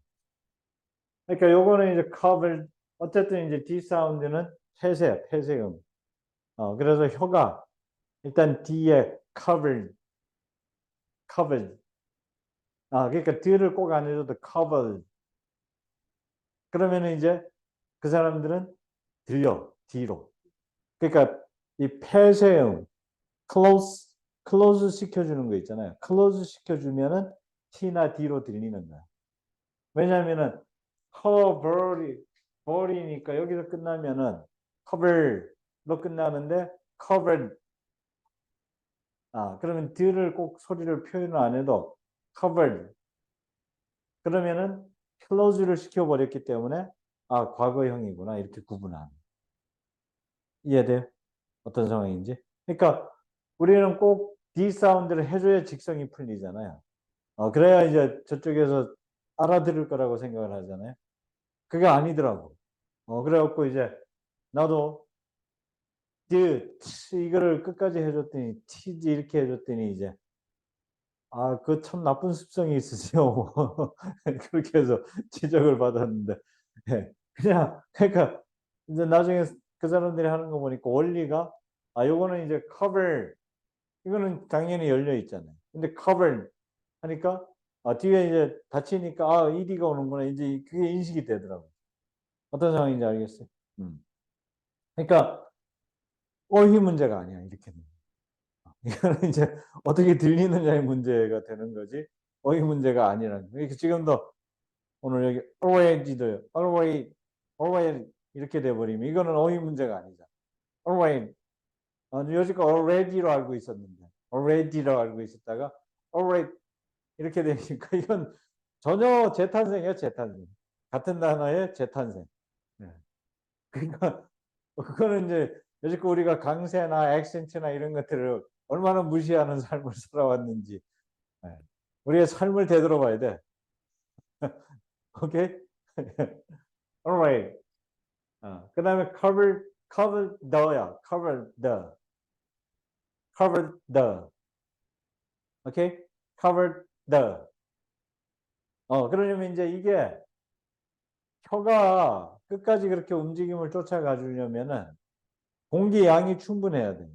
그러니까 요거는 이제 covered 어쨌든 이제 D 사운드는 폐쇄음. 그래서 혀가 일단 D에 covered. 그러니까 D를 꼭 안 해줘도 covered. 그러면은 이제 그 사람들은 들려 D로. 그러니까 이 폐쇄음 close 시켜주는 거 있잖아요. close 시켜주면은 T나 D로 들리는 거야. 왜냐하면은 cover이니까 여기서 끝나면은 cover로 끝나는데 covered. 그러면 D를 꼭 소리를 표현을 안 해도 covered. 그러면은 close를 시켜버렸기 때문에 과거형이구나 이렇게 구분하는. 이해돼요? 어떤 상황인지? 그러니까 우리는 꼭 D 사운드를 해줘야 직성이 풀리잖아요. 그래야 이제 저쪽에서 알아들을 거라고 생각을 하잖아요. 그게 아니더라고. 그래갖고 이제 나도 이거를 끝까지 해줬더니 티지 이렇게 해줬더니 이제 그 참 나쁜 습성이 있으세요. 그렇게 해서 지적을 받았는데 그냥 그러니까 이제 나중에 그 사람들이 하는 거 보니까 원리가 요거는 이제 cover 이거는 당연히 열려 있잖아요. 근데 cover 하니까 뒤에 이제 닫히니까 ED가 오는구나 이제 그게 인식이 되더라고요. 어떤 상황인지 알겠어요? 그러니까 어휘 문제가 아니야 이렇게. 이거는 이제 어떻게 들리느냐의 문제가 되는 거지 어휘 문제가 아니라는 거예요. 지금도 오늘 여기 always도 always 이렇게 돼버리면 이거는 어휘 문제가 아니잖아. always 여지껏 already로 알고 있었는데 already로 알고 있었다가 always 이렇게 되니까 이건 전혀 재탄생이야 재탄생. 같은 단어의 재탄생. 그러니까 그거는 이제 여지껏 우리가 강세나 액센트나 이런 것들을 얼마나 무시하는 삶을 살아왔는지 우리의 삶을 되돌아봐야 돼. 오케이? Alright. 그 다음에 cover the야. cover the. 오케이? cover the. 그러려면 이제 이게 혀가 끝까지 그렇게 움직임을 쫓아가 주려면은 공기 양이 충분해야 돼.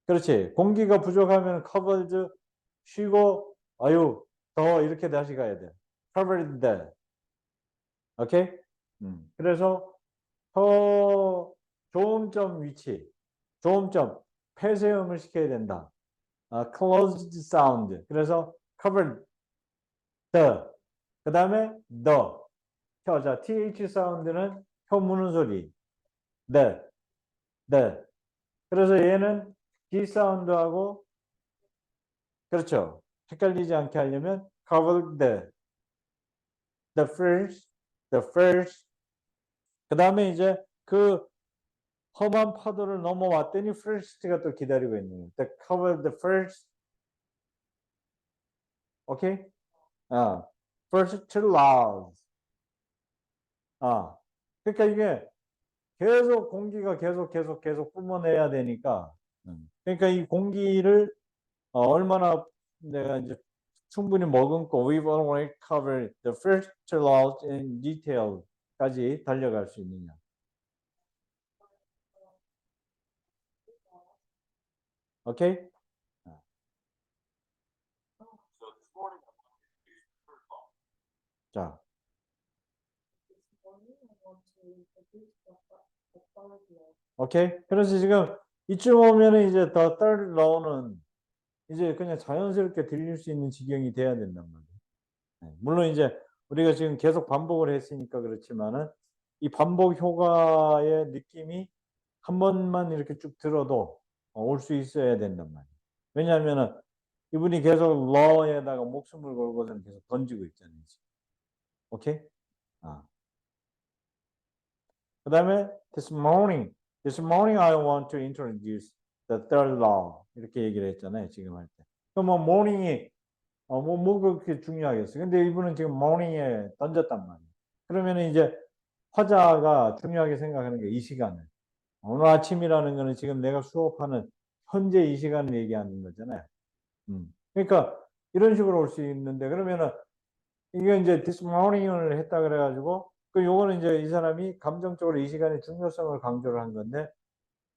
그렇지. 공기가 부족하면 covered 쉬고 더 이렇게 다시 가야 돼. covered the. 오케이? 그래서 조음점 위치, 조음점 폐쇄음을 시켜야 된다. closed sound. 그래서 covered the. 그 다음에 the. 자, th 사운드는 혀 무는 소리. the. 그래서 얘는 d 사운드하고 그렇죠. 헷갈리지 않게 하려면 covered the first. 그 다음에 이제 그 험한 파도를 넘어왔더니 first가 또 기다리고 있는 거예요. The cover the first. 오케이? first love. 그러니까 이게 계속 공기가 계속 뿜어내야 되니까. 그러니까 이 공기를 얼마나 내가 이제 충분히 머금고 we've already covered the first love in detail까지 달려갈 수 있느냐. 오케이? So this morning I want to introduce the third law. 자, 오케이? 그래서 지금 이쯤 오면은 이제 the third law는 이제 그냥 자연스럽게 들릴 수 있는 지경이 돼야 된단 말이에요. 물론 이제 우리가 지금 계속 반복을 했으니까 그렇지만은 이 반복 효과의 느낌이 한 번만 이렇게 쭉 들어도 올 수 있어야 된단 말이에요. 왜냐하면은 이분이 계속 law에다가 목숨을 걸고서는 계속 던지고 있잖아요. 오케이? 그 다음에 this morning I want to introduce the third law 이렇게 얘기를 했잖아요. 지금 할 때. 그럼 뭐 morning이 뭐 그렇게 중요하겠어요. 근데 이분은 지금 morning에 던졌단 말이에요. 그러면 이제 화자가 중요하게 생각하는 게 이 시간을. 오늘 아침이라는 거는 지금 내가 수업하는 현재 이 시간을 얘기하는 거잖아요. 그러니까 이런 식으로 올 수 있는데 그러면은 이게 이제 this morning을 했다 그래가지고 그 요거는 이제 이 사람이 감정적으로 이 시간의 중요성을 강조를 한 건데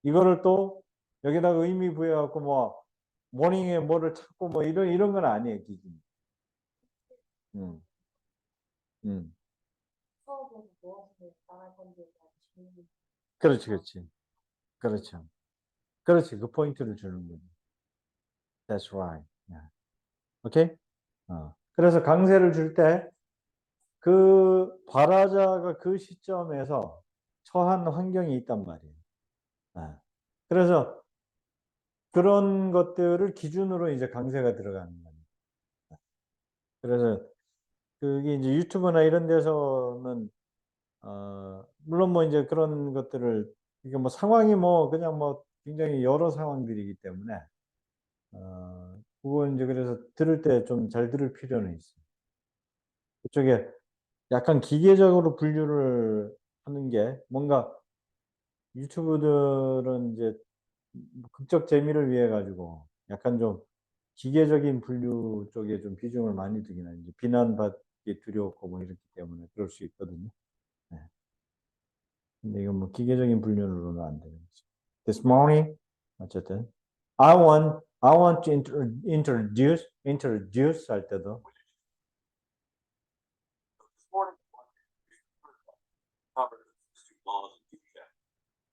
이거를 또 여기다가 의미 부여해갖고 뭐 모닝에 뭐를 찾고 뭐 이런 건 아니에요 기준이. 음, 음. 수업에서 무엇을 나갈 건지에 대한 질문. 그렇지, 그렇지, 그렇죠, 그렇지. 그 포인트를 주는 거죠. That's right. Yeah. 오케이. 그래서 강세를 줄 때 그 발화자가 그 시점에서 처한 환경이 있단 말이에요. 그래서 그런 것들을 기준으로 이제 강세가 들어가는 겁니다. 그래서 그게 이제 유튜브나 이런 데서는 물론 뭐 이제 그런 것들을 이게 뭐 상황이 뭐 그냥 뭐 굉장히 여러 상황들이기 때문에 그건 이제 그래서 들을 때 좀 잘 들을 필요는 있어요. 그쪽에 약간 기계적으로 분류를 하는 게 뭔가 유튜브들은 이제 극적 재미를 위해 가지고 약간 좀 기계적인 분류 쪽에 좀 비중을 많이 두긴 하죠. 이제 비난받기 두려웠고 뭐 이렇기 때문에 그럴 수 있거든요. 네. 근데 이건 뭐 기계적인 분류로는 안 되는 거죠. This morning 어쨌든 I want to introduce 할 때도 This morning, I want to introduce the third law. Cover the first two laws in detail.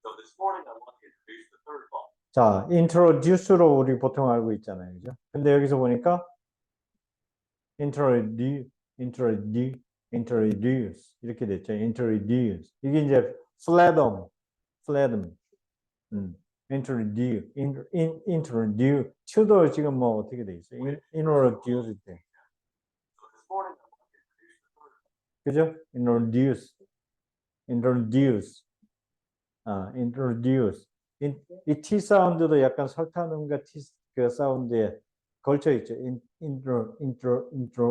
So this morning, I want to introduce the third law. 자, introduce로 우리 보통 알고 있잖아요. 그죠? 근데 여기서 보니까 introduce 이렇게 됐죠. introduce. 이게 이제 flatum. introduce. to도 지금 뭐 어떻게 돼 있어요? introduce 때. So this morning, I want to introduce the third law. 그죠? introduce. introduce. 이 T 사운드도 약간 설타음과 T 그 사운드에 걸쳐 있죠. intro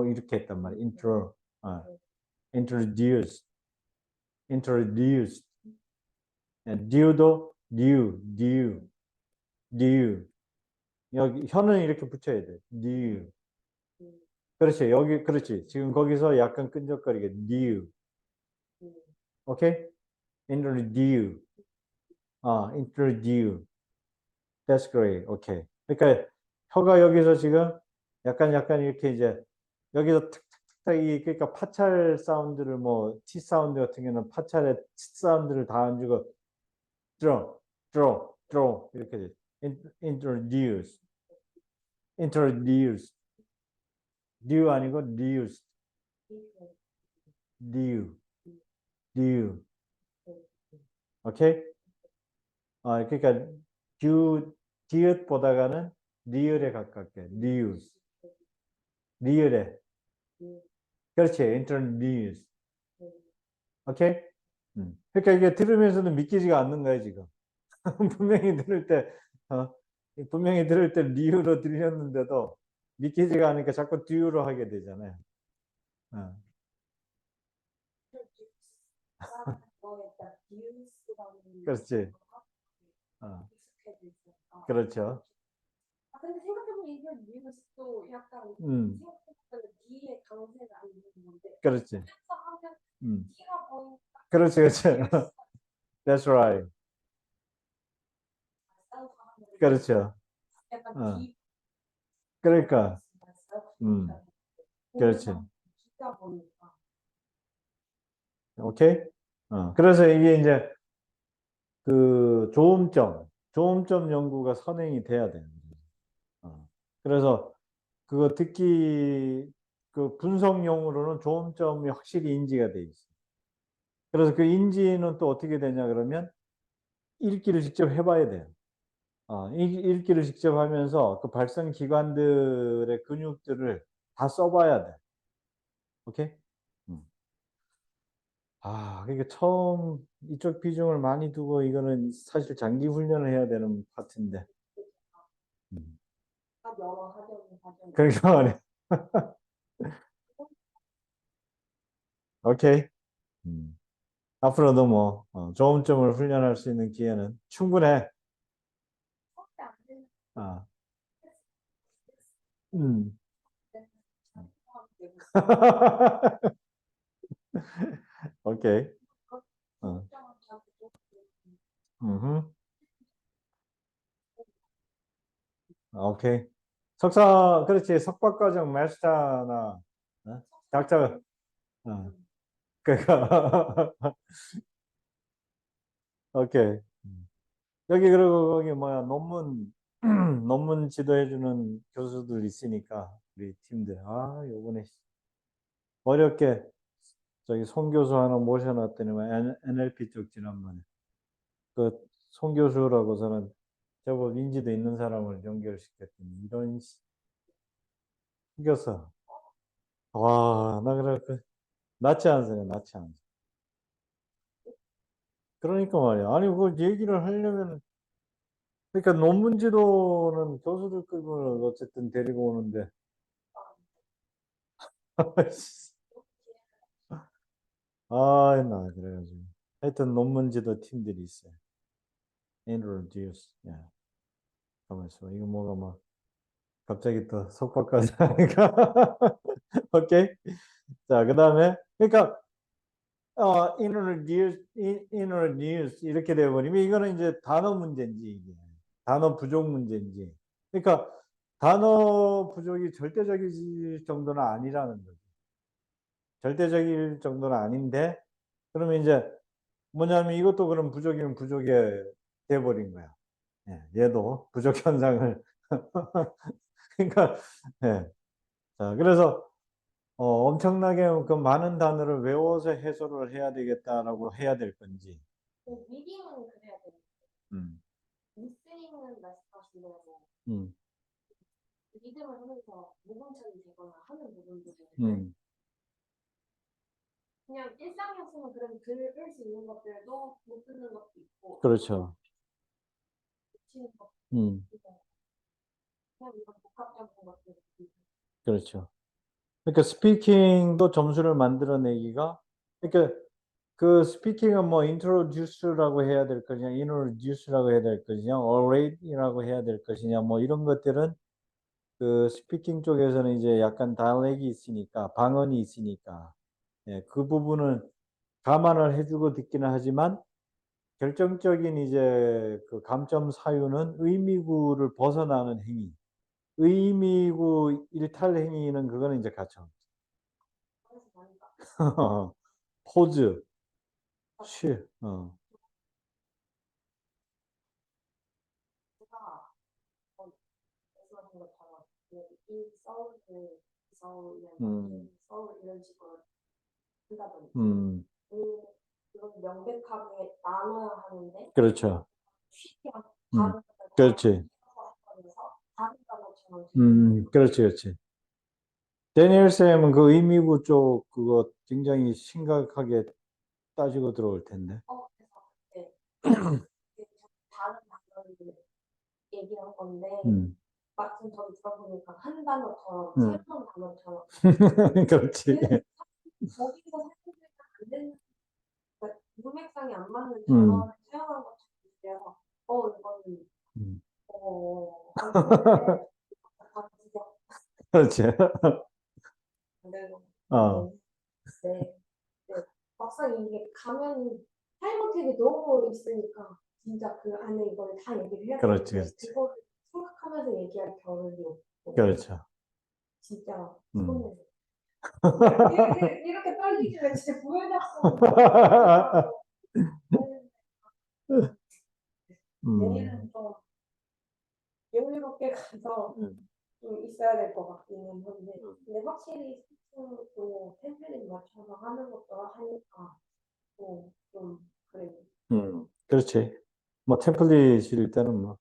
이렇게 했단 말이에요. introduce. due도 due. 여기 혀는 이렇게 붙여야 돼. due. 그렇지. 여기 그렇지. 지금 거기서 약간 끈적거리게 due. 오케이? introduce. introduce. That's great. 오케이. 그러니까 혀가 여기서 지금 약간 이렇게 이제 여기서 탁탁탁탁 그러니까 파찰 사운드를 뭐 T 사운드 같은 경우는 파찰에 T 사운드를 다 안 주고 draw 이렇게 돼. introduce. new 아니고 new. 오케이? 그러니까 디귿보다가는 리을에 가깝게 리을에 그렇지 introduce. 오케이? 그러니까 이게 들으면서도 믿기지가 않는 거예요 지금. 분명히 들을 때 리으로 들렸는데도 믿기지가 않으니까 자꾸 듀로 하게 되잖아요. 그렇지. 그렇죠. 근데 생각해보면 이게 뉴스도 약간 생각보다 D의 강세가 안 되는 건데 그렇지. 그래서 하면 D가 보니까 그렇지. That's right. 그렇죠. 약간 D 그러니까 그렇지. D가 보니까 오케이? 그래서 이게 이제 그 조음점 연구가 선행이 돼야 되는 거죠. 그래서 그거 듣기 그 분석용으로는 조음점이 확실히 인지가 돼 있어요. 그래서 그 인지는 또 어떻게 되냐 그러면 읽기를 직접 해봐야 돼요. 읽기를 직접 하면서 그 발성 기관들의 근육들을 다 써봐야 돼. 오케이? 그러니까 처음 이쪽 비중을 많이 두고 이거는 사실 장기 훈련을 해야 되는 파트인데. 여러 과정 그러니까 말이야. 오케이. 앞으로도 뭐 조음점을 훈련할 수 있는 기회는 충분해. 아, 음. 오케이. 어. 음흠. 오케이. 석사, 그렇지. 석박과정 마스터나, 어? 작자, 어. 그니까, 오케이. 여기, 그리고 거기 뭐야, 논문, 논문 지도해주는 교수들 있으니까, 우리 팀들. 아, 요번에 어렵게, 저기 송 교수 하나 모셔놨더니만, NLP 쪽 지난번에. 그, 송 교수라고서는 제법 인지도 있는 사람을 연결시켰더니, 이런, 생겨서, 와, 나 그래, 낫지 않으세요, 낫지 않으세요. 그러니까 말이야. 아니, 그 얘기를 하려면, 그러니까 논문 지도는 교수들급을 어쨌든 데리고 오는데, 아, 나 그래가지고. 하여튼 논문 지도 팀들이 있어요. Introduce. 예. 가만 있어. 이거 뭐가 막, 갑자기 또 속박까지 하니까. 오케이. 자, 그 다음에, 그러니까, introduce 이렇게 되어버리면 이거는 이제 단어 문제인지 이게 단어 부족 문제인지 그러니까 단어 부족이 절대적일 정도는 아니라는 거죠. 절대적일 정도는 아닌데 그러면 이제 뭐냐면 이것도 그럼 부족이면 부족에 돼버린 거야. 예, 얘도 부족 현상을 그러니까 예. 자, 그래서 엄청나게 그 많은 단어를 외워서 해소를 해야 되겠다라고 해야 될 건지. 리딩은 그래야 돼. 음. 리스닝은 말씀하신대로 음. 리듬을 하면서 무음처리 되거나 하는 부분들은 음. 그냥 일상이었으면 그래도 들을 수 있는 것들도 못 듣는 것도 있고 그렇죠. 붙이는 것도 음. 있고 그냥 이런 복합적인 것들이 그렇죠. 그러니까 스피킹도 점수를 만들어내기가 그러니까 그 스피킹은 뭐 introduce라고 해야 될 것이냐, introduce라고 해야 될 것이냐, already라고 해야 될 것이냐, 뭐 이런 것들은 그 스피킹 쪽에서는 이제 약간 다렉이 있으니까 방언이 있으니까 예, 그 부분은 감안을 해주고 듣기는 하지만 결정적인 이제 그 감점 사유는 의미구를 벗어나는 행위. 의미구 일탈 행위는 그거는 이제 가쳐. 하면서 나니까 포즈, 쉬, 제가 말씀하신 것처럼 이 서울 이런 식으로 하다 보니까 그걸 명백하게 나눠야 하는데 그렇죠. 쉽게 음, 다른 그렇지. 하면서 다른 단어처럼 그렇지, 그렇지. 데니엘 쌤은 그 의미구 쪽 그거 굉장히 심각하게 따지고 들어올 텐데. 그래서 다른 단어를 얘기한 건데 막상 저도 들어보니까 한 단어처럼 새로운 단어처럼 그렇지. 거기서 사용되면 안 되는 그러니까 문맥상이 안 맞는 음, 단어를 사용한 것처럼 그래서 이거는 음. 하는데 진짜 그렇지. 안 되는 어, 네, 네. 막상 이게 가면 타임어택이 너무 있으니까 진짜 그 안에 이걸 다 얘기를 해야 그렇지, 되는데 그렇지. 이거를 생각하면서 얘기할 겨를이 없고 그렇죠. 진짜 음. 손을 이렇게 떨리길래 진짜 보여줬어. 내일은 좀 여유롭게 가서 좀 있어야 될 것 같기는 한데 근데 확실히 스피칭도 템플릿 맞춰서 하는 것도 하니까 좀 그래요. 그렇지. 뭐 템플릿일 때는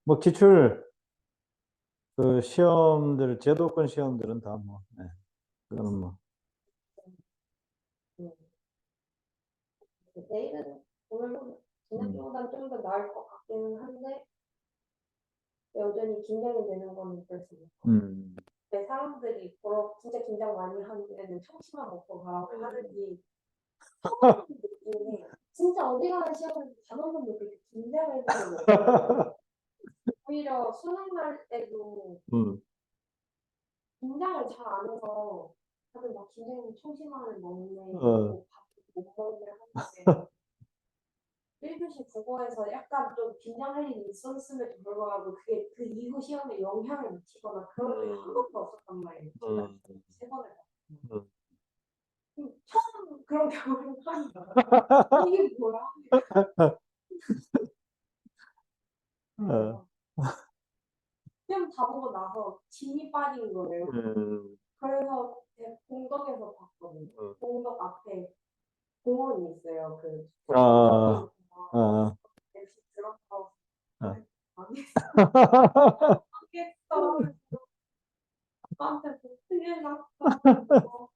뭐 기출 그 시험들 제도권 시험들은 다 뭐, 네. 그거는 뭐. 음. 내일은 오늘은 지난주보다는 좀 더 나을 것 같기는 한데 여전히 긴장이 되는 건 그렇습니다. 내 사람들이 보러 진짜 긴장 많이 하는 데는 청심환 먹고 가라고 하는지 처음 느끼는 게 진짜 어디 가는 시험은 단원분들 그렇게 긴장을 해서 오히려 수능 날 때도 음, 긴장을 잘 안 해서 다들 막 긴장이 초심환을 먹네, 어. 뭐밥못 먹네 하는데 1교시 국어에서 약간 좀 긴장할 일이 있었음에도 불구하고 그게 그 이후 시험에 영향을 미치거나 그런 적이 한 번도 없었단 말이에요. 제가 세 번을 음. 처음 그런 경험을 하니까 이게 뭐야? 어. 시험 다 보고 나서 진이 빠진 거예요. 음, 그래서 제가 공덕에서 봤거든요. 공덕 앞에 공원이 있어요. 그 아, 아, 역시 들어서 아. 망했어. 나한테 뭐 큰일 났어.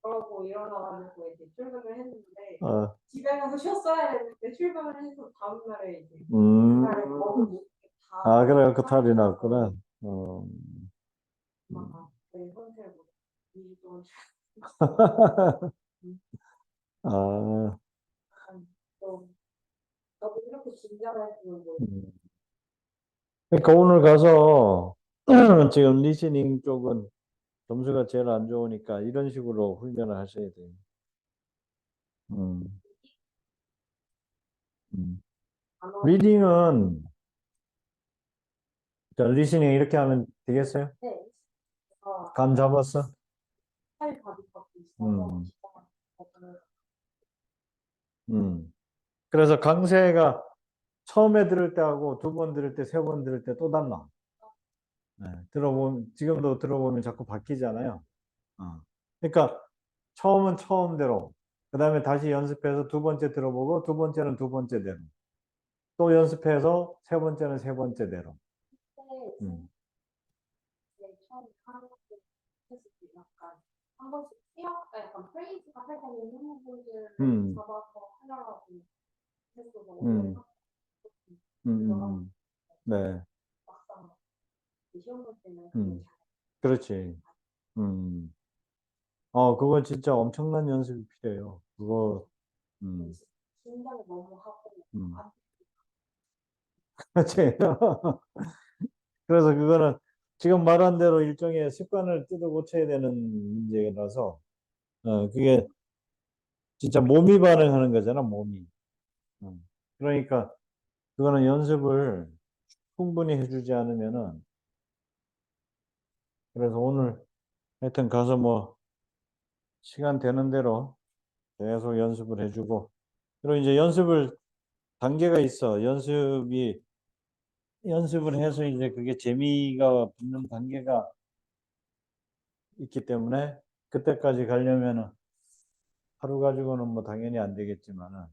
그러고 일어나가지고 이제 출근을 했는데 어, 집에 가서 쉬었어야 했는데 출근을 해서 다음 날에 이제 음. 그날 너무 아, 그래, 그 다 탈이 났구나. 어. 저희 선생님 2주 동안 아, 좀 나도 이렇게 긴장을 했으면 뭐 음. 그러니까 오늘 가서 지금 리스닝 쪽은 점수가 제일 안 좋으니까 이런 식으로 훈련을 하셔야 돼요. 음, 음. 안 와도 리딩은 자, 리스닝 이렇게 하면 되겠어요? 돼. 감 잡았어? 살 받을 것도 있어서 음, 진짜 그래서 강세가 처음에 들을 때하고 두 번 들을 때, 세 번 들을 때 또 달라. 네, 지금도 들어보면 자꾸 바뀌잖아요. 어. 그러니까 처음은 처음대로, 그 다음에 다시 연습해서 두 번째 들어보고, 두 번째는 두 번째대로. 또 연습해서 세 번째는 세 번째대로. 그때 음, 처음 하는 때 했을 때 약간 한 번씩 약간 프레이즈가 살짝 있는 부분들을 음, 잡아서 하려고 했어서 오늘 음, 음. 네, 막상 시험 볼 때는 그게 음, 그렇지. 음. 그거 진짜 엄청난 연습이 필요해요. 그거, 음, 긴장을 너무 하고 음. 안 그렇지. 그래서 그거는 지금 말한 대로 일종의 습관을 뜯어 고쳐야 되는 문제라서, 그게 진짜 몸이 반응하는 거잖아, 몸이. 그러니까 그거는 연습을 충분히 해주지 않으면은, 그래서 오늘 하여튼 가서 뭐, 시간 되는 대로 계속 연습을 해주고, 그리고 이제 단계가 있어. 연습을 해서 이제 그게 재미가 붙는 단계가 있기 때문에, 그때까지 가려면은 하루 가지고는 뭐 당연히 안 되겠지만은,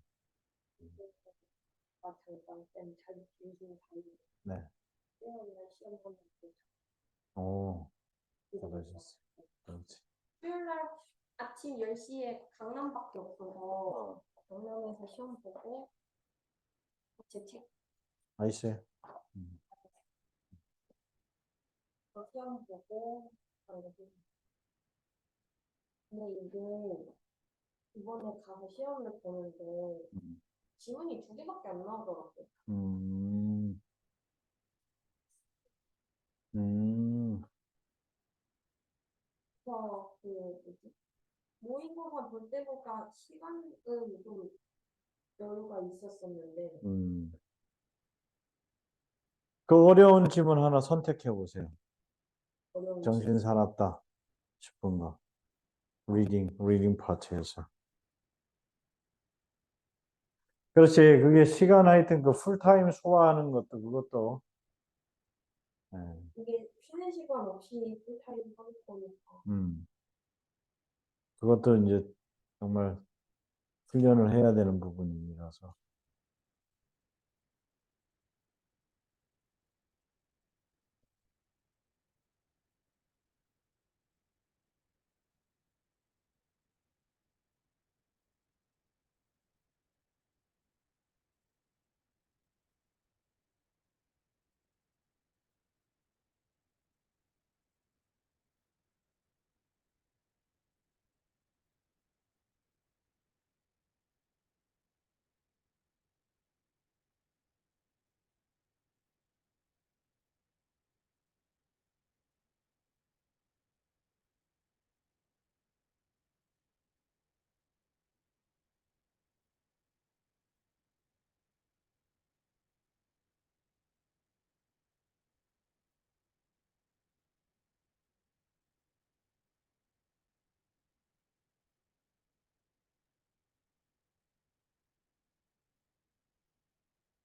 같아요. 때문에 자기 중심이 달리고 네. 시험 보는 게 오, 참 잘하셨어요. 그렇지. 수요일 날 아침 10시에 강남밖에 없어서 강남에서 시험 보고 제책 나이스. 음. 시험 보고 그러고 근데 이게 이번에 가서 시험을 보는데 음. 지문이 2개밖에 안 나오더라고요. 음. 음. 그래서 그 뭐지? 모의고사 볼 때보다 시간은 좀 여유가 있었었는데 음. 그 어려운 지문 하나 선택해 보세요. 어려운 정신 시간. 사납다 싶은 거. 리딩 파트에서. 그렇지. 그게 시간 하여튼 그 풀타임 소화하는 것도 그것도, 예, 이게 쉬는 시간 없이 풀타임 하는 거니까. 음, 그것도 이제 정말 훈련을 해야 되는 부분이라서.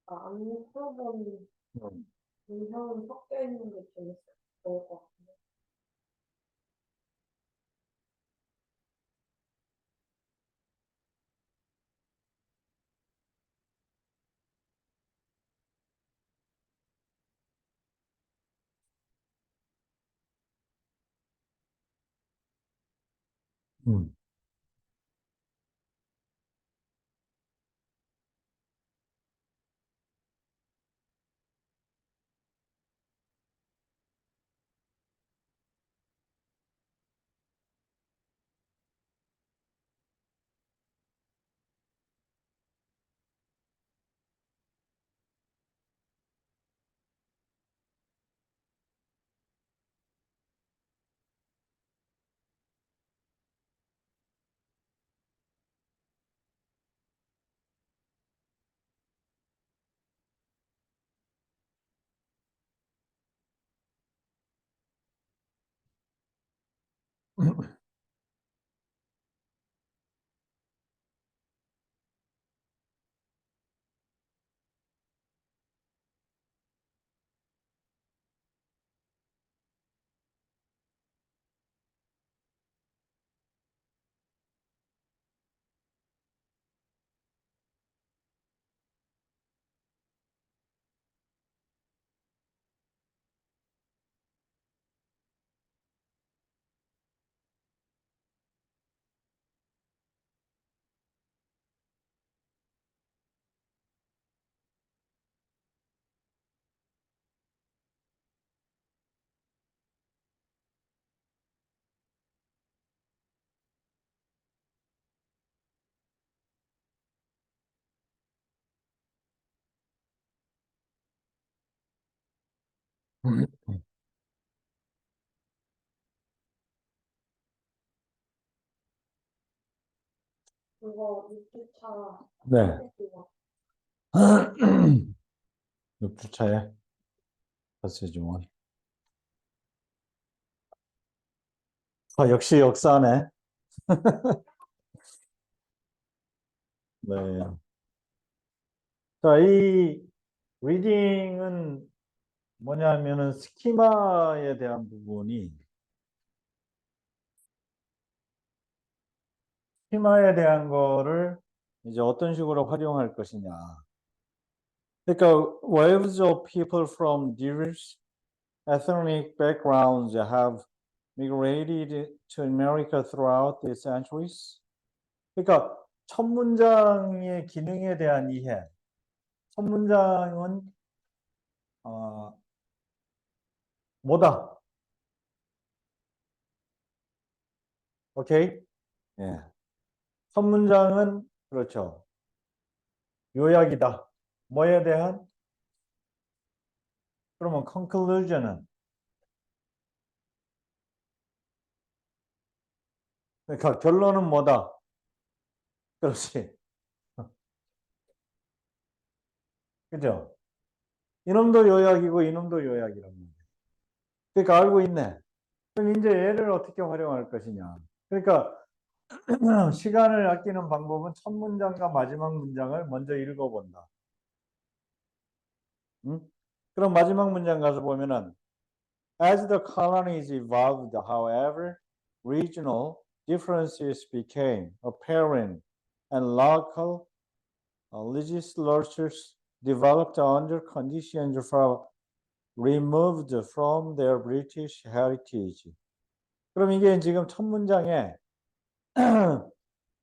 안 풀어본 문형은 섞여 있는 게 재밌을 것 같은데. 음. 이거 6주차 네. 6주차에 버스지원. 역시 역사네. 네. 자, 이 리딩은 뭐냐면은 스키마에 대한 부분이 스키마에 대한 거를 이제 어떤 식으로 활용할 것이냐. 그러니까 waves of people from diverse ethnic backgrounds have migrated to America throughout the centuries. 그러니까 첫 문장의 기능에 대한 이해. 첫 문장은 뭐다? 오케이? 예. 첫 문장은 그렇죠. 요약이다. 뭐에 대한? 그러면 conclusion은 그러니까 결론은 뭐다? 그렇지. 그죠? 이놈도 요약이고 이놈도 요약이란 말이야. 그러니까 알고 있네. 그럼 이제 얘를 어떻게 활용할 것이냐. 그러니까 시간을 아끼는 방법은 첫 문장과 마지막 문장을 먼저 읽어본다. 응? 그럼 마지막 문장 가서 보면은 As the colonies evolved, however, regional differences became apparent and local legislatures developed under conditions far removed from their British heritage. 그럼 이게 지금 첫 문장에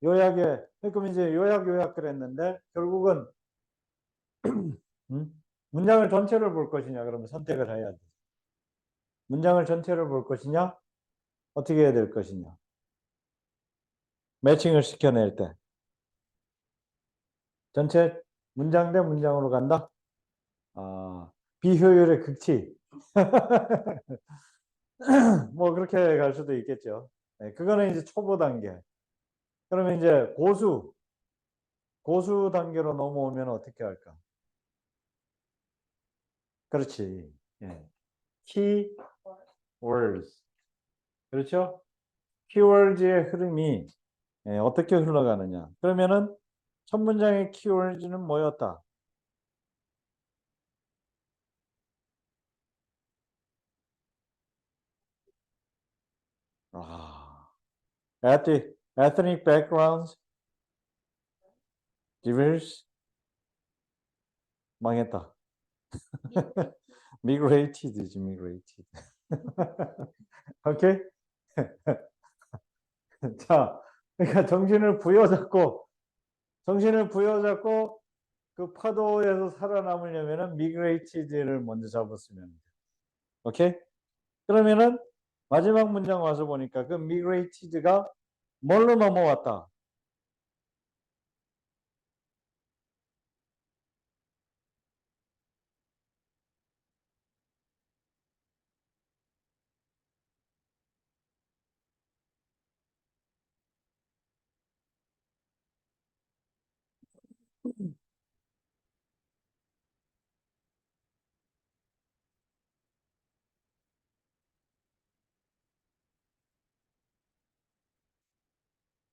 요약에 그럼 이제 요약 그랬는데 결국은 문장을 전체를 볼 것이냐 그러면 선택을 해야 돼. 문장을 전체를 볼 것이냐 어떻게 해야 될 것이냐 매칭을 시켜낼 때 전체 문장 대 문장으로 간다. 비효율의 극치. 뭐 그렇게 갈 수도 있겠죠. 네, 그거는 이제 초보 단계. 그러면 이제 고수 단계로 넘어오면 어떻게 할까? 그렇지. 예. key words. 그렇죠? keywords의 흐름이 어떻게 흘러가느냐. 그러면은 첫 문장의 keywords는 뭐였다? ethnic backgrounds, diverse, 망했다. migrated지, migrated. 오케이? 자, 그러니까 정신을 부여잡고 그 파도에서 살아남으려면은 migrated를 먼저 잡았으면 돼. 오케이? 그러면은 마지막 문장 와서 보니까 그 migrated가 뭘로 넘어왔다?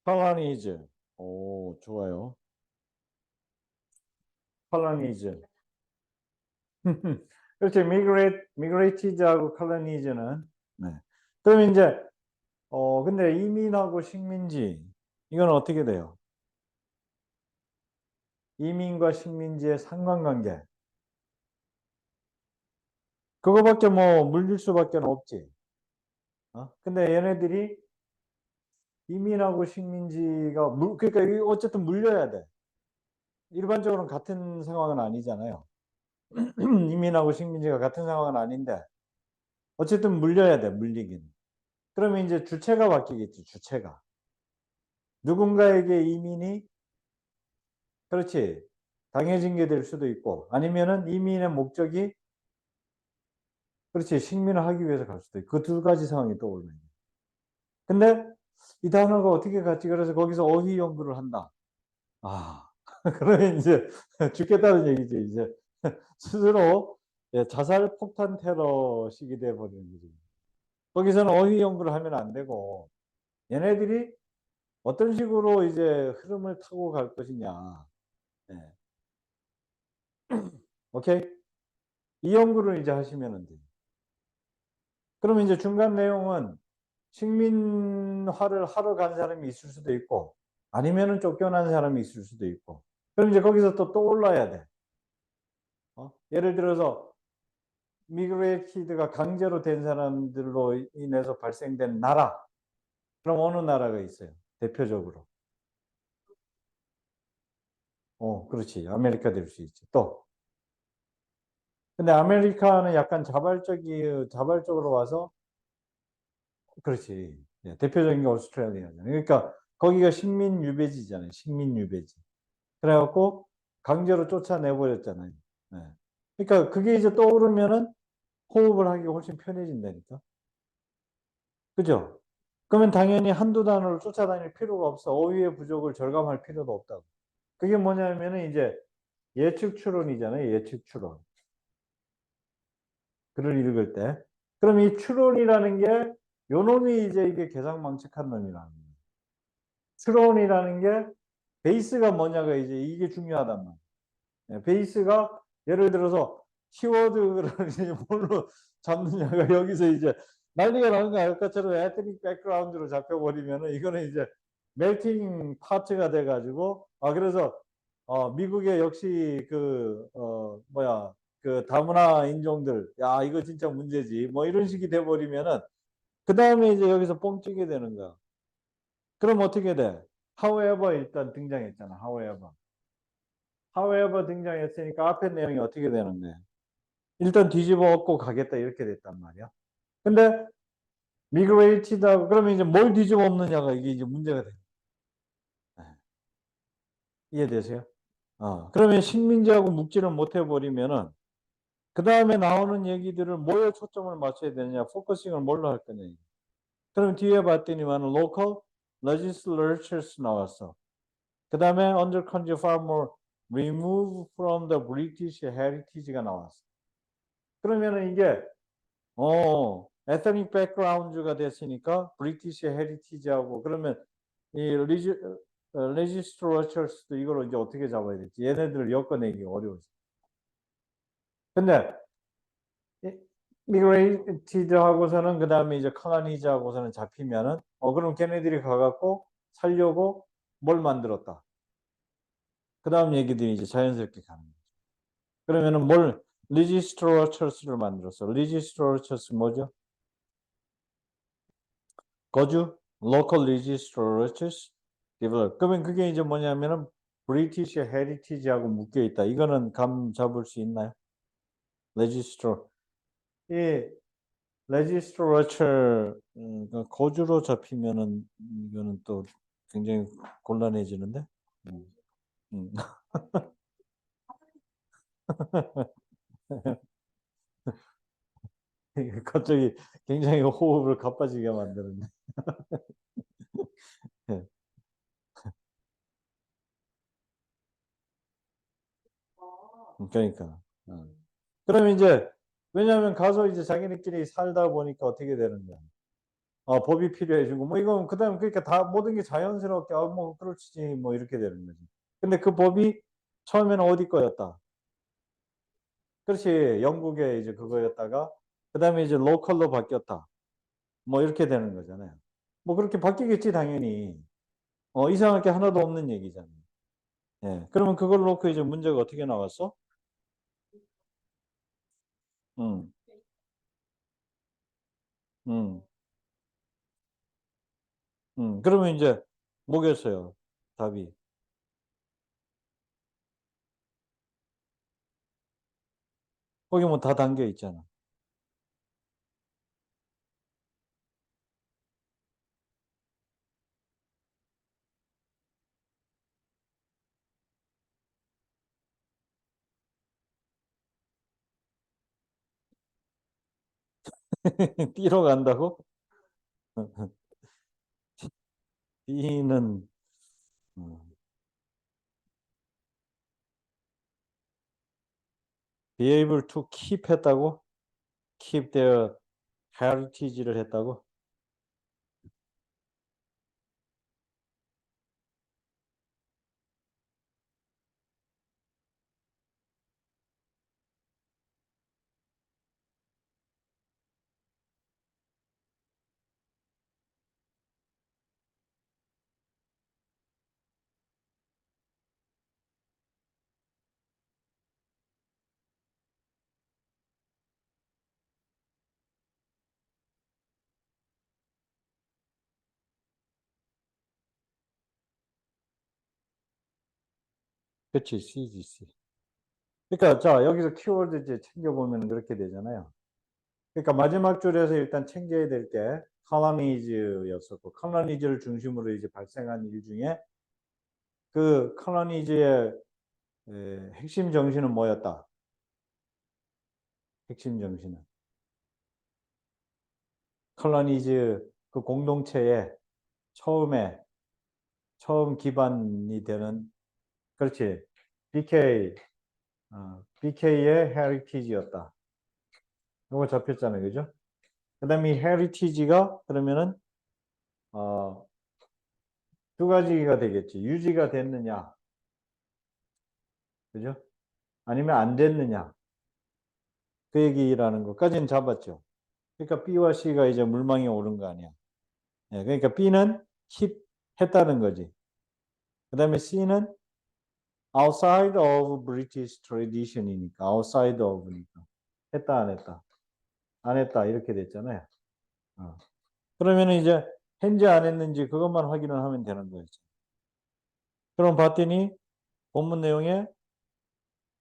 colonize. 오, 좋아요. colonize. 그렇지. migrated하고 colonize는. 네. 그럼 이제 근데 이민하고 식민지 이건 어떻게 돼요? 이민과 식민지의 상관관계. 그거밖에 뭐 물릴 수밖에 없지. 근데 얘네들이 이민하고 식민지가 그러니까 이게 어쨌든 물려야 돼. 일반적으로는 같은 상황은 아니잖아요. 이민하고 식민지가 같은 상황은 아닌데 어쨌든 물려야 돼, 물리긴. 그러면 이제 주체가 바뀌겠지, 주체가. 누군가에게 이민이 그렇지 당해진 게 될 수도 있고 아니면은 이민의 목적이 그렇지 식민을 하기 위해서 갈 수도 있고 그 두 가지 상황이 떠올라요. 근데 이 단어가 어떻게 갔지? 그래서 거기서 어휘 연구를 한다. 그러면 이제 죽겠다는 얘기죠. 이제 스스로 자살 폭탄 테러식이 돼버리는 거죠. 거기서는 어휘 연구를 하면 안 되고 얘네들이 어떤 식으로 이제 흐름을 타고 갈 것이냐. 네. 오케이? 이 연구를 이제 하시면 돼요. 그러면 이제 중간 내용은 식민화를 하러 간 사람이 있을 수도 있고 아니면은 쫓겨난 사람이 있을 수도 있고 그럼 이제 거기서 또 떠올라야 돼. 예를 들어서 미그레이티드가 강제로 된 사람들로 인해서 발생된 나라. 그럼 어느 나라가 있어요? 대표적으로. 그렇지. 아메리카 될 수 있지. 또. 근데 아메리카는 약간 자발적으로 와서 그렇지. 대표적인 게 오스트레일리아잖아요. 그러니까 거기가 식민 유배지잖아요. 식민 유배지. 그래갖고 강제로 쫓아내버렸잖아요. 네. 그러니까 그게 이제 떠오르면은 호흡을 하기가 훨씬 편해진다니까. 그죠? 그러면 당연히 한두 단어를 쫓아다닐 필요가 없어. 어휘의 부족을 절감할 필요도 없다고. 그게 뭐냐면은 이제 예측 추론이잖아요. 예측 추론. 글을 읽을 때. 그럼 이 추론이라는 게 요 놈이 이제 이게 개상망측한 놈이라는 거예요. 추론이라는 게 베이스가 뭐냐가 이제 이게 중요하단 말이에요. 베이스가 예를 들어서 키워드를 이제 뭘로 잡느냐가 여기서 이제 난리가 나는 거야. 아까처럼 에트닉 백그라운드로 잡혀버리면은 이거는 이제 멜팅 파트가 돼가지고 그래서 미국의 역시 그 다문화 인종들 야 이거 진짜 문제지 뭐 이런 식이 돼버리면은 그 다음에 이제 여기서 뻥 찌게 되는 거야. 그럼 어떻게 돼? however 일단 등장했잖아. however 등장했으니까 앞에 내용이 어떻게 되는 거야? 일단 뒤집어 엎고 가겠다 이렇게 됐단 말이야. 근데 migrated하고 그러면 이제 뭘 뒤집어 엎느냐가 이게 이제 문제가 돼. 이해되세요? 그러면 식민지하고 묵지를 못 해버리면은 그 다음에 나오는 얘기들을 뭐에 초점을 맞춰야 되느냐, 포커싱을 뭘로 할 거냐. 그럼 뒤에 봤더니만 local legislatures 나왔어. 그 다음에 under country farmer remove from the British heritage가 나왔어. 그러면은 이게 ethnic background가 됐으니까 British heritage하고 그러면 이 legislatures도 이걸 이제 어떻게 잡아야 될지 얘네들을 엮어내기 어려워져. 근데 migrated 하고서는 그 다음에 이제 colonize 하고서는 잡히면은 그럼 걔네들이 가갖고 살려고 뭘 만들었다. 그 다음 얘기들이 이제 자연스럽게 가는 거죠. 그러면은 뭘 legislature를 만들었어. legislature 뭐죠? 거주 local legislatures develop. 그러면 그게 이제 뭐냐면은 브리티시 헤리티지하고 묶여 있다. 이거는 감 잡을 수 있나요? legislature. 이 legislature 거주로 잡히면은 이거는 또 굉장히 곤란해지는데. 음. 갑자기 굉장히 호흡을 가빠지게 만드는데. 그러니까. 그럼 이제 왜냐하면 가서 이제 자기네끼리 살다 보니까 어떻게 되는 거야? 법이 필요해지고 뭐 이건 그다음 그러니까 다 모든 게 자연스럽게 뭐 그렇지 뭐 이렇게 되는 거지. 근데 그 법이 처음에는 어디 거였다? 그렇지 영국의 이제 그거였다가 그다음에 이제 로컬로 바뀌었다. 뭐 이렇게 되는 거잖아요. 뭐 그렇게 바뀌겠지 당연히. 이상할 게 하나도 없는 얘기잖아요. 예. 그러면 그걸 놓고 이제 문제가 어떻게 나왔어? 음. 음. 그러면 이제 뭐겠어요? 답이. 거기 뭐 다 담겨 있잖아. B로 간다고? B는 be able to keep 했다고? keep their heritage를 했다고? 그치, C지, C. 그러니까 자 여기서 키워드 이제 챙겨보면 그렇게 되잖아요. 그러니까 마지막 줄에서 일단 챙겨야 될 게 colonies였었고 colonies를 중심으로 이제 발생한 일 중에 그 colonies의 핵심 정신은 뭐였다? 핵심 정신은 colonies 그 공동체의 처음 기반이 되는 그렇지 BK의 heritage였다. 이거 잡혔잖아요, 그죠? 그다음에 이 heritage가 그러면은 두 가지가 되겠지. 유지가 됐느냐, 그죠? 아니면 안 됐느냐. 그 얘기라는 것까지는 잡았죠. 그러니까 B와 C가 이제 물망에 오른 거 아니야. 예, 그러니까 B는 keep 했다는 거지. 그 다음에 C는 outside of British tradition이니까 outside of니까 했다 안 했다 안 했다 이렇게 됐잖아요. 그러면 이제 했는지 안 했는지 그것만 확인을 하면 되는 거였죠. 그럼 봤더니 본문 내용에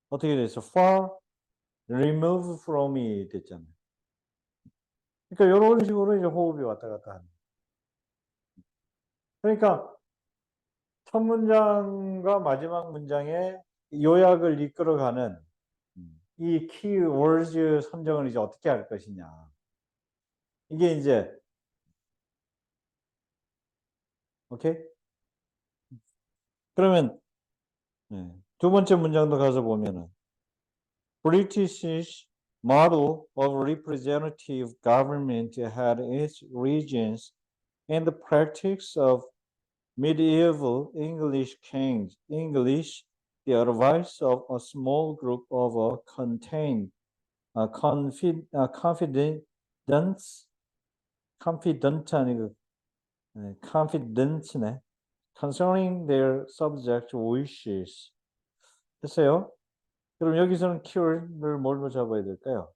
어떻게 됐어? far removed from이 됐잖아요. 그러니까 이런 식으로 이제 호흡이 왔다 갔다 하는. 그러니까 첫 문장과 마지막 문장의 요약을 이끌어가는 이 키워드 선정을 이제 어떻게 할 것이냐. 이게 이제 오케이? 그러면 두 번째 문장도 가서 보면은 British model of representative government had its origins in the practice of medieval English kings. English, the advice of a small group of contained confident 아니고 confidence네. concerning their subject wishes. 됐어요? 그럼 여기서는 keyword를 뭘로 잡아야 될까요?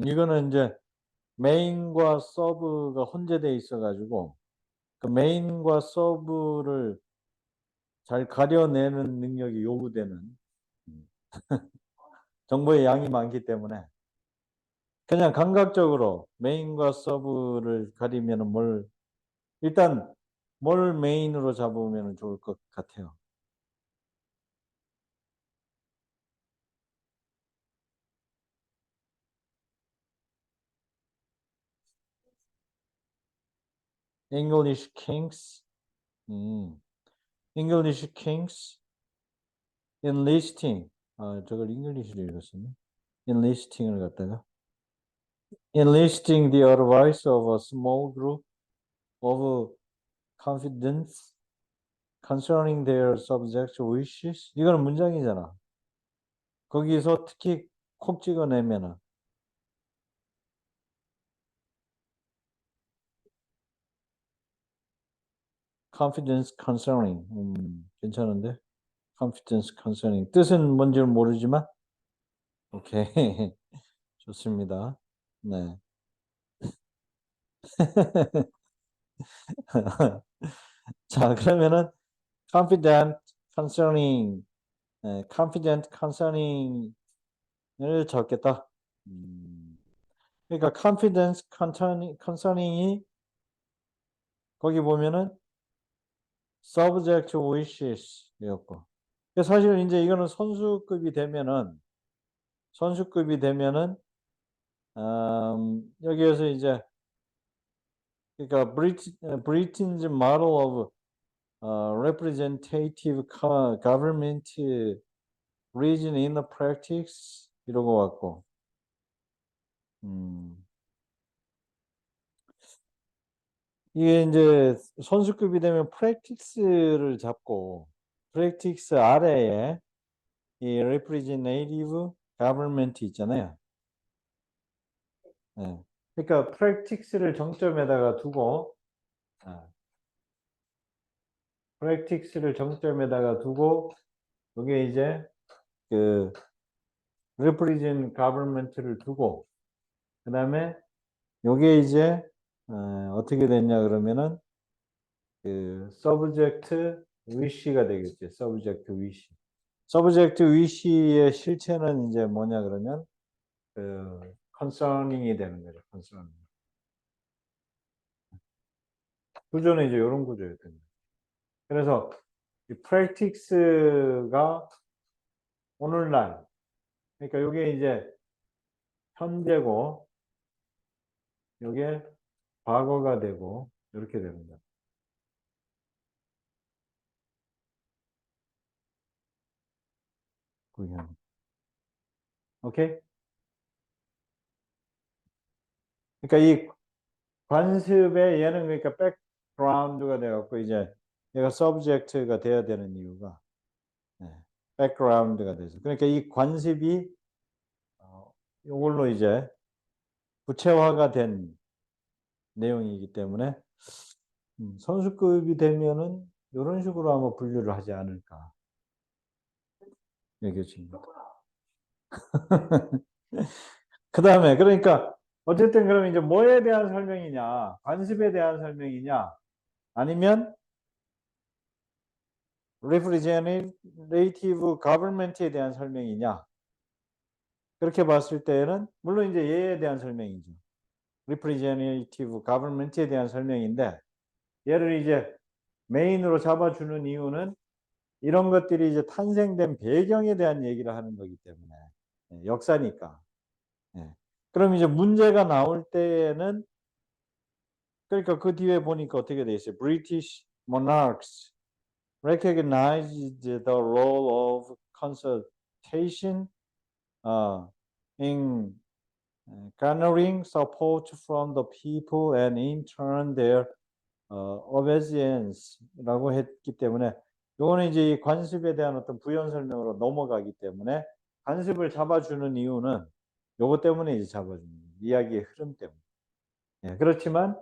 이거는 이제 메인과 서브가 혼재되어 있어가지고 그 메인과 서브를 잘 가려내는 능력이 요구되는 정보의 양이 많기 때문에 그냥 감각적으로 메인과 서브를 가리면 일단 뭘 메인으로 잡으면 좋을 것 같아요. English Kings, English Kings enlisting. 저걸 잉글리시로 읽었었네. enlisting을 갖다가 enlisting the advice of a small group of confidence concerning their subject wishes. 이거는 문장이잖아. 거기서 특히 콕 찍어내면은 confidence concerning. 괜찮은데? confidence concerning. 뜻은 뭔지 모르지만 오케이. 좋습니다. 네. 자, 그러면은 confident concerning, confident concerning을 적겠다. 그러니까 confidence concerning이 거기 보면은 subject wishes였고. 사실 이제 이거는 선수급이 되면은 여기에서 이제 그러니까 Britain's model of representative government region in the practice 이러고 왔고, 이게 이제 선수급이 되면 practice를 잡고 practice 아래에 이 representative government 있잖아요. 네. 그러니까 practice를 정점에다가 두고 여기에 이제 그 represent government를 두고 그다음에 요게 이제 어떻게 됐냐 그러면은 그 subject wish가 되겠죠. subject wish. subject wish의 실체는 이제 뭐냐 그러면 그 concerning이 되는 거죠. concerning. 구조는 이제 이런 구조였던 거예요. 그래서 이 practice가 오늘날 그러니까 요게 이제 현재고 요게 과거가 되고 이렇게 됩니다. 구현. 오케이? 그러니까 이 관습에 얘는 그러니까 백그라운드가 되었고 이제 얘가 subject가 돼야 되는 이유가 백그라운드가 돼서 그러니까 이 관습이 이걸로 이제 구체화가 된 내용이기 때문에 선수급이 되면은 이런 식으로 아마 분류를 하지 않을까 얘기해집니다. 그 다음에 그러니까 어쨌든 그럼 이제 뭐에 대한 설명이냐 관습에 대한 설명이냐 아니면 representative government에 대한 설명이냐 그렇게 봤을 때는 물론 이제 얘에 대한 설명이죠. representative government에 대한 설명인데 얘를 이제 메인으로 잡아주는 이유는 이런 것들이 이제 탄생된 배경에 대한 얘기를 하는 거기 때문에 역사니까. 그럼 이제 문제가 나올 때에는 그러니까 그 뒤에 보니까 어떻게 돼 있어요? British monarchs recognized the role of consultation in garnering support from the people and in turn their obedience라고 했기 때문에 요거는 이제 이 관습에 대한 어떤 부연 설명으로 넘어가기 때문에 관습을 잡아주는 이유는 요거 때문에 이제 잡아주는 거예요. 이야기의 흐름 때문에. 예, 그렇지만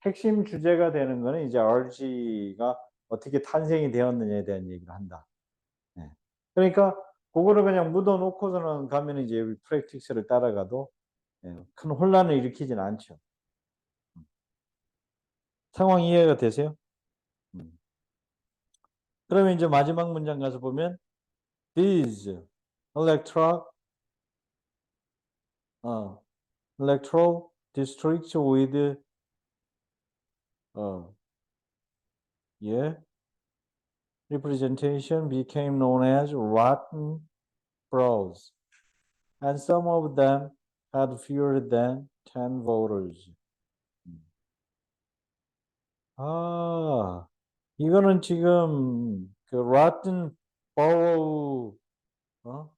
핵심 주제가 되는 거는 이제 RG가 어떻게 탄생이 되었느냐에 대한 얘기를 한다. 예. 그러니까 그거를 그냥 묻어 놓고서는 가면 이제 프랙티스를 따라가도 예, 큰 혼란을 일으키진 않죠. 상황 이해가 되세요? 그러면 이제 마지막 문장 가서 보면 these electoral districts with representation became known as rotten boroughs, and some of them had fewer than 10 voters. 이거는 지금 그 rotten borough,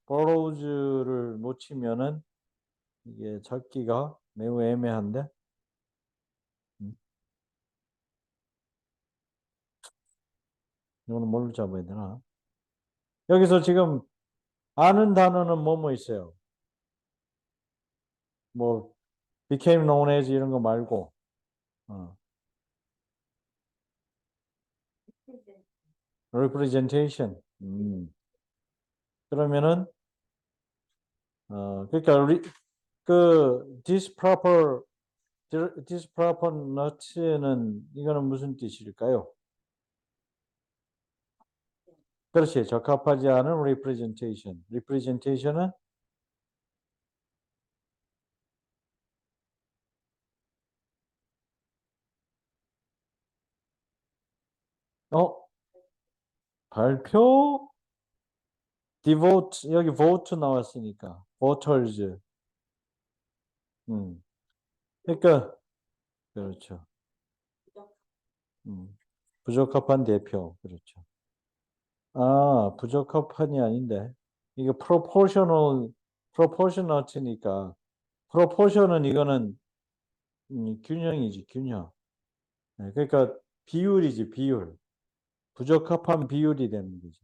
boroughs를 놓치면은 이게 찾기가 매우 애매한데. 이거는 뭘로 잡아야 되나? 여기서 지금 아는 단어는 뭐뭐 있어요? 뭐 became known as 이런 거 말고 representation. 그러면은 그러니까 disproportionate는 이거는 무슨 뜻일까요? 그렇지, 적합하지 않은 representation. representation은 발표 devote 여기 vote 나왔으니까 voters. 그러니까 그렇죠. 부적합한 대표. 그렇죠. 부적합한이 아닌데 이거 proportionate니까 proportion은 이거는 균형이지, 균형. 네, 그러니까 비율이지, 비율. 부적합한 비율이 되는 거지.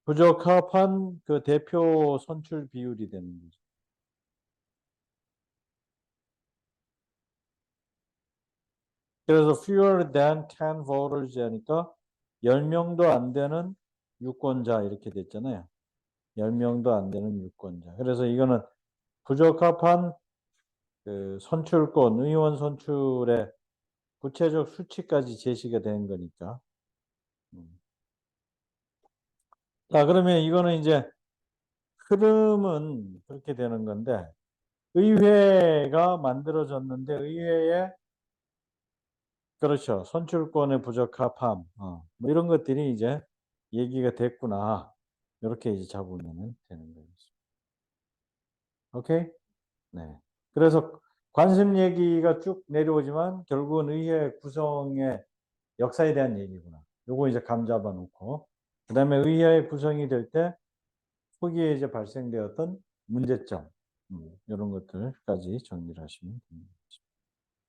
부적합한 그 대표 선출 비율이 되는 거지. 그래서 fewer than 10 voters 하니까 10명도 안 되는 유권자 이렇게 됐잖아요. 10명도 안 되는 유권자. 그래서 이거는 부적합한 그 선출권, 의원 선출의 구체적 수치까지 제시가 된 거니까. 자, 그러면 이거는 이제 흐름은 그렇게 되는 건데, 의회가 만들어졌는데, 의회에, 그렇죠. 선출권의 부적합함, 뭐 이런 것들이 이제 얘기가 됐구나. 이렇게 이제 잡으면 되는 거죠. 오케이? 네. 그래서 관습 얘기가 쭉 내려오지만, 결국은 의회 구성의 역사에 대한 얘기구나. 요거 이제 감 잡아 놓고, 그 다음에 의회 구성이 될 때, 후기에 이제 발생되었던 문제점, 이런 것들까지 정리를 하시면 됩니다.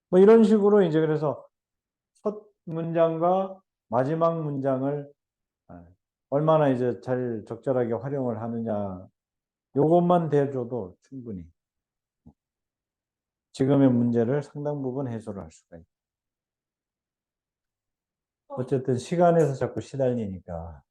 뭐 이런 식으로 이제 그래서 첫 문장과 마지막 문장을 얼마나 이제 잘 적절하게 활용을 하느냐, 요것만 대줘도 충분히 지금의 문제를 상당 부분 해소를 할 수가 있다. 어쨌든 시간에서 자꾸 시달리니까